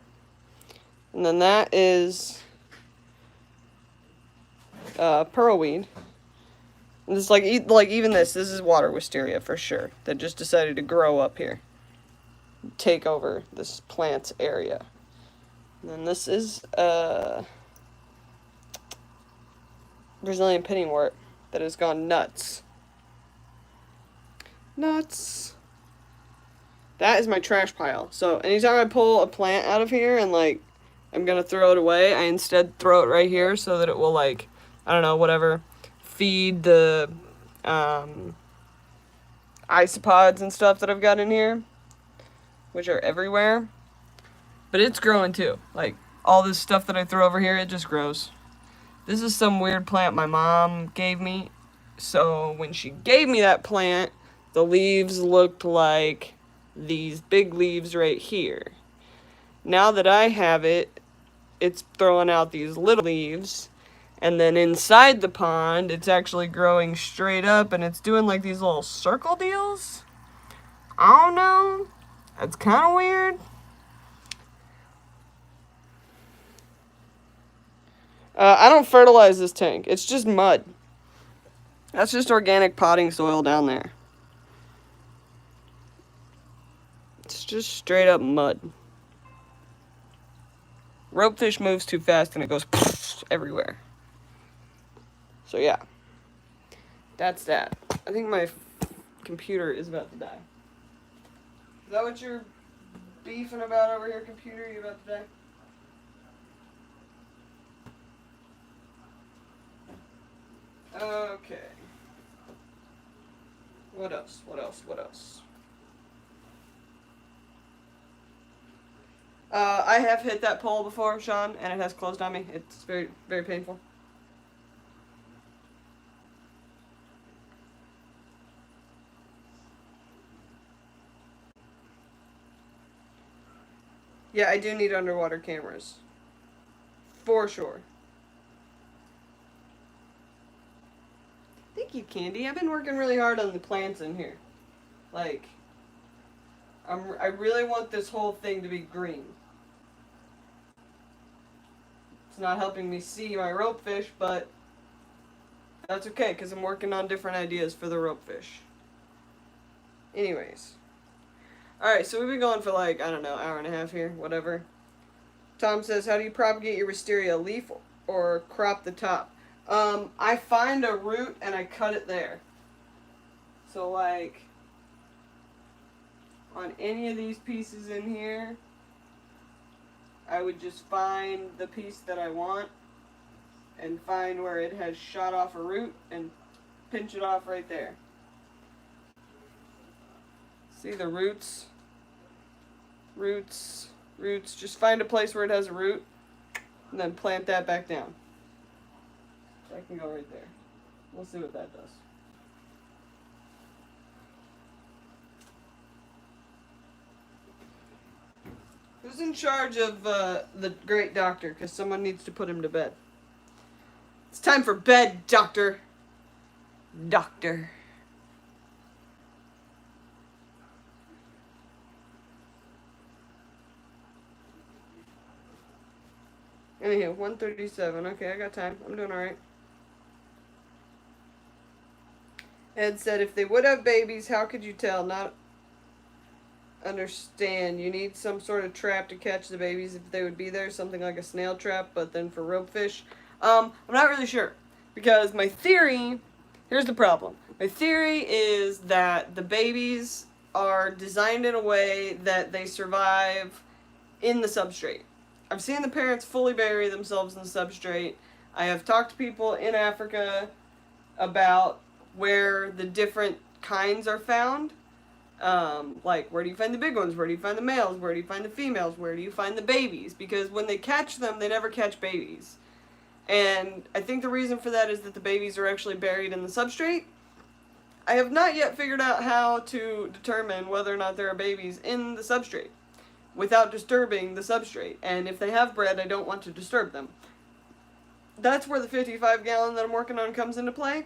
S1: And then that is pearlweed. And it's like even this is water wisteria for sure. That just decided to grow up here, take over this plant's area. And then this is Brazilian pennywort that has gone nuts. Nuts. That is my trash pile. So anytime I pull a plant out of here and, like, I'm gonna throw it away, I instead throw it right here so that it will, like, I don't know, whatever, feed the isopods and stuff that I've got in here, which are everywhere. But it's growing too. Like, all this stuff that I throw over here, it just grows. This is some weird plant my mom gave me. So when she gave me that plant, the leaves looked like these big leaves right here. Now that I have it, it's throwing out these little leaves, and then inside the pond, it's actually growing straight up, and it's doing like these little circle deals. I don't know. That's kind of weird. I don't fertilize this tank. It's just mud. That's just organic potting soil down there. It's just straight up mud. Ropefish moves too fast and it goes everywhere. So yeah. That's that. I think my computer is about to die. Is that what you're beefing about over here, computer? You about to die? Okay. What else? What else? What else? I have hit that pole before, Sean, and it has closed on me. It's very, very painful. Yeah, I do need underwater cameras. For sure. Thank you, Candy. I've been working really hard on the plants in here. Like, I really want this whole thing to be green. It's not helping me see my ropefish, but that's okay, because I'm working on different ideas for the ropefish. Anyways. Alright, so we've been going for like, I don't know, hour and a half here, whatever. Tom says, how do you propagate your wisteria? Leaf or crop the top? I find a root and I cut it there. So like, on any of these pieces in here, I would just find the piece that I want and find where it has shot off a root and pinch it off right there. See the roots? Roots, roots. Just find a place where it has a root and then plant that back down. That can go right there. We'll see what that does. Who's in charge of the great doctor? Because someone needs to put him to bed. It's time for bed, doctor. Doctor. Anyhow, 1:37. Okay, I got time. I'm doing alright. Ed said, if they would have babies, how could you tell? Not understand. You need some sort of trap to catch the babies if they would be there. Something like a snail trap, but then for ropefish. I'm not really sure. Because my theory, here's the problem. My theory is that the babies are designed in a way that they survive in the substrate. I've seen the parents fully bury themselves in the substrate. I have talked to people in Africa about where the different kinds are found. Like, where do you find the big ones? Where do you find the males? Where do you find the females? Where do you find the babies? Because when they catch them, they never catch babies. And I think the reason for that is that the babies are actually buried in the substrate. I have not yet figured out how to determine whether or not there are babies in the substrate without disturbing the substrate. And if they have bred, I don't want to disturb them. That's where the 55 gallon that I'm working on comes into play.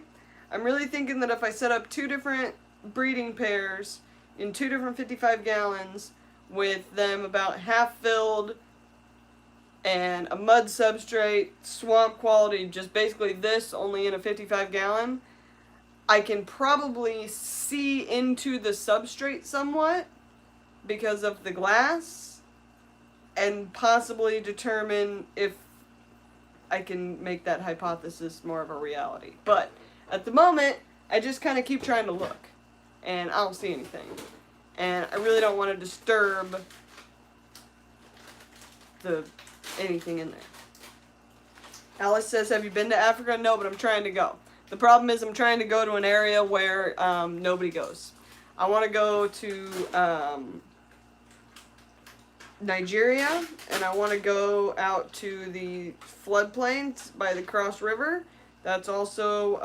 S1: I'm really thinking that if I set up 2 different breeding pairs in 2 different 55 gallons with them about half filled and a mud substrate, swamp quality, just basically this only in a 55 gallon, I can probably see into the substrate somewhat because of the glass and possibly determine if I can make that hypothesis more of a reality. But at the moment, I just kind of keep trying to look, and I don't see anything. And I really don't want to disturb anything in there. Alice says, have you been to Africa? No, but I'm trying to go. The problem is I'm trying to go to an area where nobody goes. I want to go to Nigeria, and I want to go out to the floodplains by the Cross River. That's also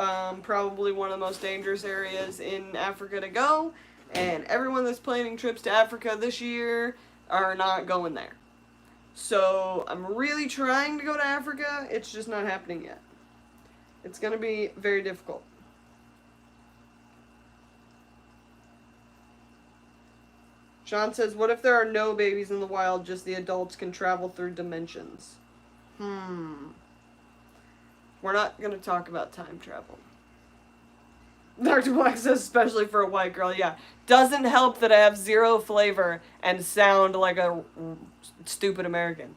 S1: probably one of the most dangerous areas in Africa to go, and everyone that's planning trips to Africa this year are not going there. So I'm really trying to go to Africa, it's just not happening yet. It's going to be very difficult. Sean says, what if there are no babies in the wild, just the adults can travel through dimensions? We're not gonna talk about time travel. Dr. Black says, especially for a white girl, yeah. Doesn't help that I have zero flavor and sound like a stupid American.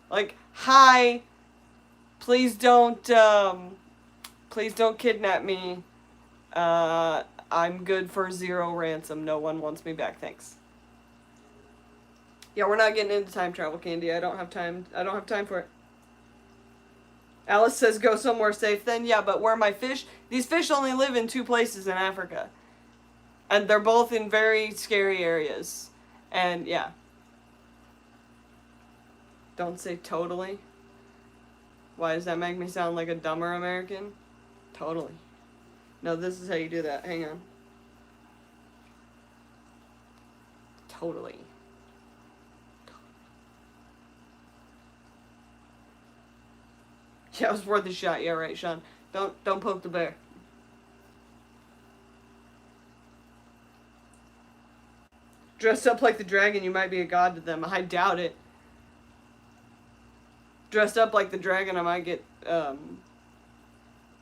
S1: Like, hi, please don't kidnap me. I'm good for 0 ransom. No one wants me back, thanks. Yeah, we're not getting into time travel, Candy. I don't have time for it. Alice says go somewhere safe then. Yeah, but where my fish... These fish only live in 2 places in Africa. And they're both in very scary areas. And, yeah. Don't say totally. Why does that make me sound like a dumber American? Totally. No, this is how you do that. Hang on. Totally. Yeah, it was worth a shot. Yeah, right, Sean. Don't poke the bear. Dressed up like the dragon, you might be a god to them. I doubt it. Dressed up like the dragon, I might get,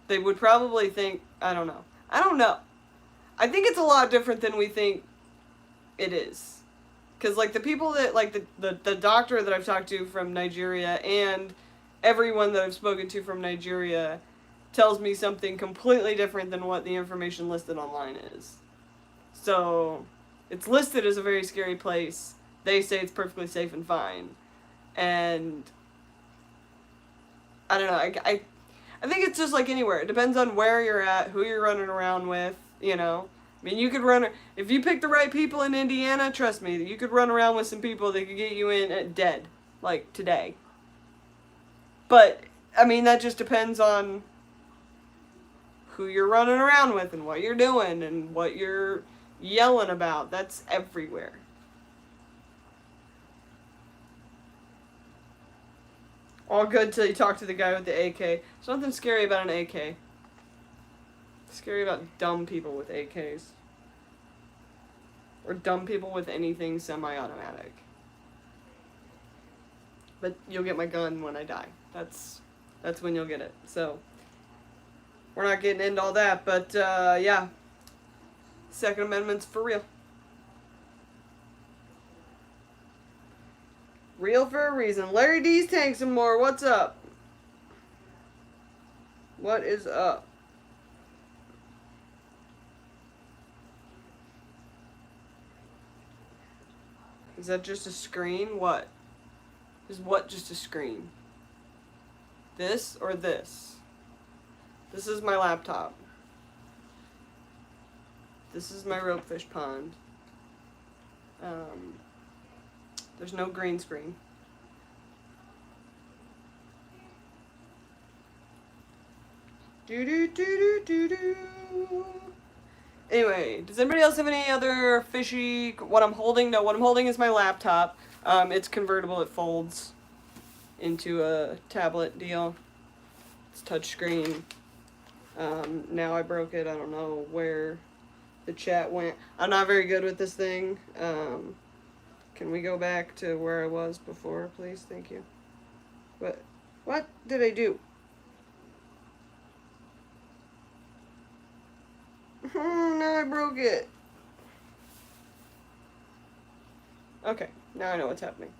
S1: they would probably think, I don't know. I think it's a lot different than we think it is. Because, like, the people that, like, the doctor that I've talked to from Nigeria and everyone that I've spoken to from Nigeria tells me something completely different than what the information listed online is. So, it's listed as a very scary place. They say it's perfectly safe and fine. And I don't know, I think it's just like anywhere. It depends on where you're at, who you're running around with, you know. I mean, you could run... If you pick the right people in Indiana, trust me, you could run around with some people that could get you in dead. Like, today. But, I mean, that just depends on who you're running around with and what you're doing and what you're yelling about. That's everywhere. All good till you talk to the guy with the AK. There's nothing scary about an AK. Scary about dumb people with AKs. Or dumb people with anything semi-automatic. But you'll get my gun when I die. That's when you'll get it. So, we're not getting into all that, but, yeah. Second Amendment's for real. Real for a reason. Larry D's Tank some more. What's up? What is up? Is that just a screen? What? Is what just a screen? This or this? This is my laptop. This is my ropefish pond. There's no green screen. Anyway, does anybody else have any other fishy... What I'm holding? No, what I'm holding is my laptop. It's convertible. It folds into a tablet deal. It's touchscreen. Now I broke it. I don't know where the chat went. I'm not very good with this thing. Can we go back to where I was before, please? Thank you. What did I do? Now I broke it. Okay, now I know what's happening.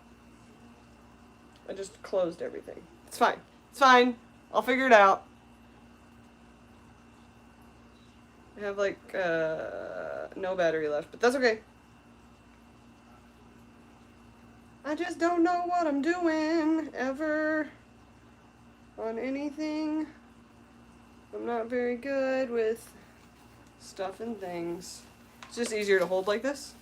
S1: I just closed everything. It's fine. It's fine. I'll figure it out. I have like no battery left, but that's okay. I just don't know what I'm doing ever on anything. I'm not very good with stuff and things. It's just easier to hold like this.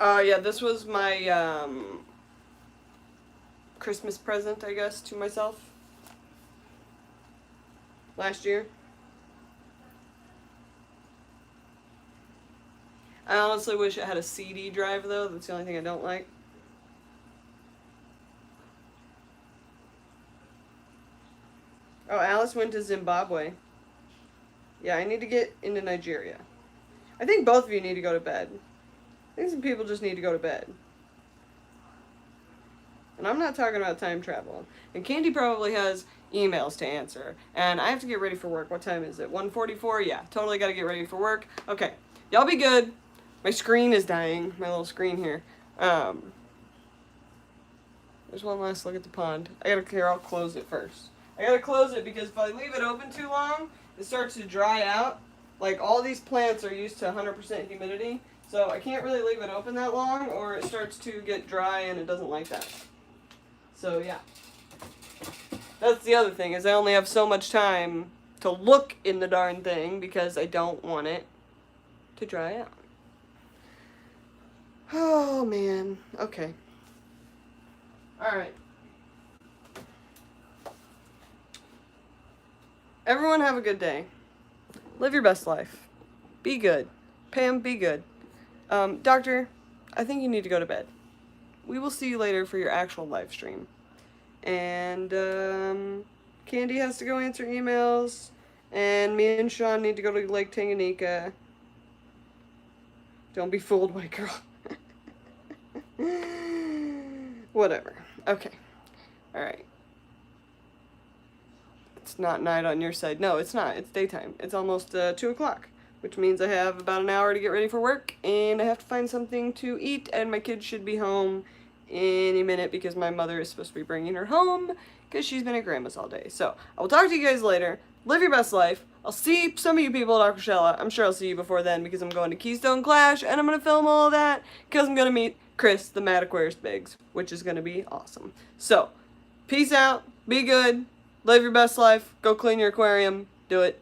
S1: Yeah, this was my Christmas present, I guess, to myself last year. I honestly wish it had a CD drive, though. That's the only thing I don't like. Oh, Alice went to Zimbabwe. Yeah, I need to get into Nigeria. I think both of you need to go to bed. I think some people just need to go to bed. And I'm not talking about time travel. And Candy probably has emails to answer. And I have to get ready for work. What time is it? 1:44? Yeah, totally got to get ready for work. Okay, y'all be good. My screen is dying. My little screen here. There's one last look at the pond. I'll close it first. I gotta close it because if I leave it open too long, it starts to dry out. Like, all these plants are used to 100% humidity, so I can't really leave it open that long or it starts to get dry and it doesn't like that. So, yeah. That's the other thing, is I only have so much time to look in the darn thing because I don't want it to dry out. Oh, man. Okay. Alright. Everyone have a good day. Live your best life. Be good. Pam, be good. Doctor, I think you need to go to bed. We will see you later for your actual live stream. And, Candy has to go answer emails. And me and Sean need to go to Lake Tanganyika. Don't be fooled, white girl. Whatever. Okay. Alright. It's not night on your side. No, it's not. It's daytime. It's almost 2 o'clock, which means I have about an hour to get ready for work, and I have to find something to eat, and my kids should be home any minute because my mother is supposed to be bringing her home because she's been at grandma's all day. So, I will talk to you guys later. Live your best life. I'll see some of you people at Aquashella. I'm sure I'll see you before then because I'm going to Keystone Clash, and I'm going to film all of that because I'm going to meet Chris, the Mad Aquarius Biggs, which is going to be awesome. So, peace out. Be good. Live your best life. Go clean your aquarium. Do it.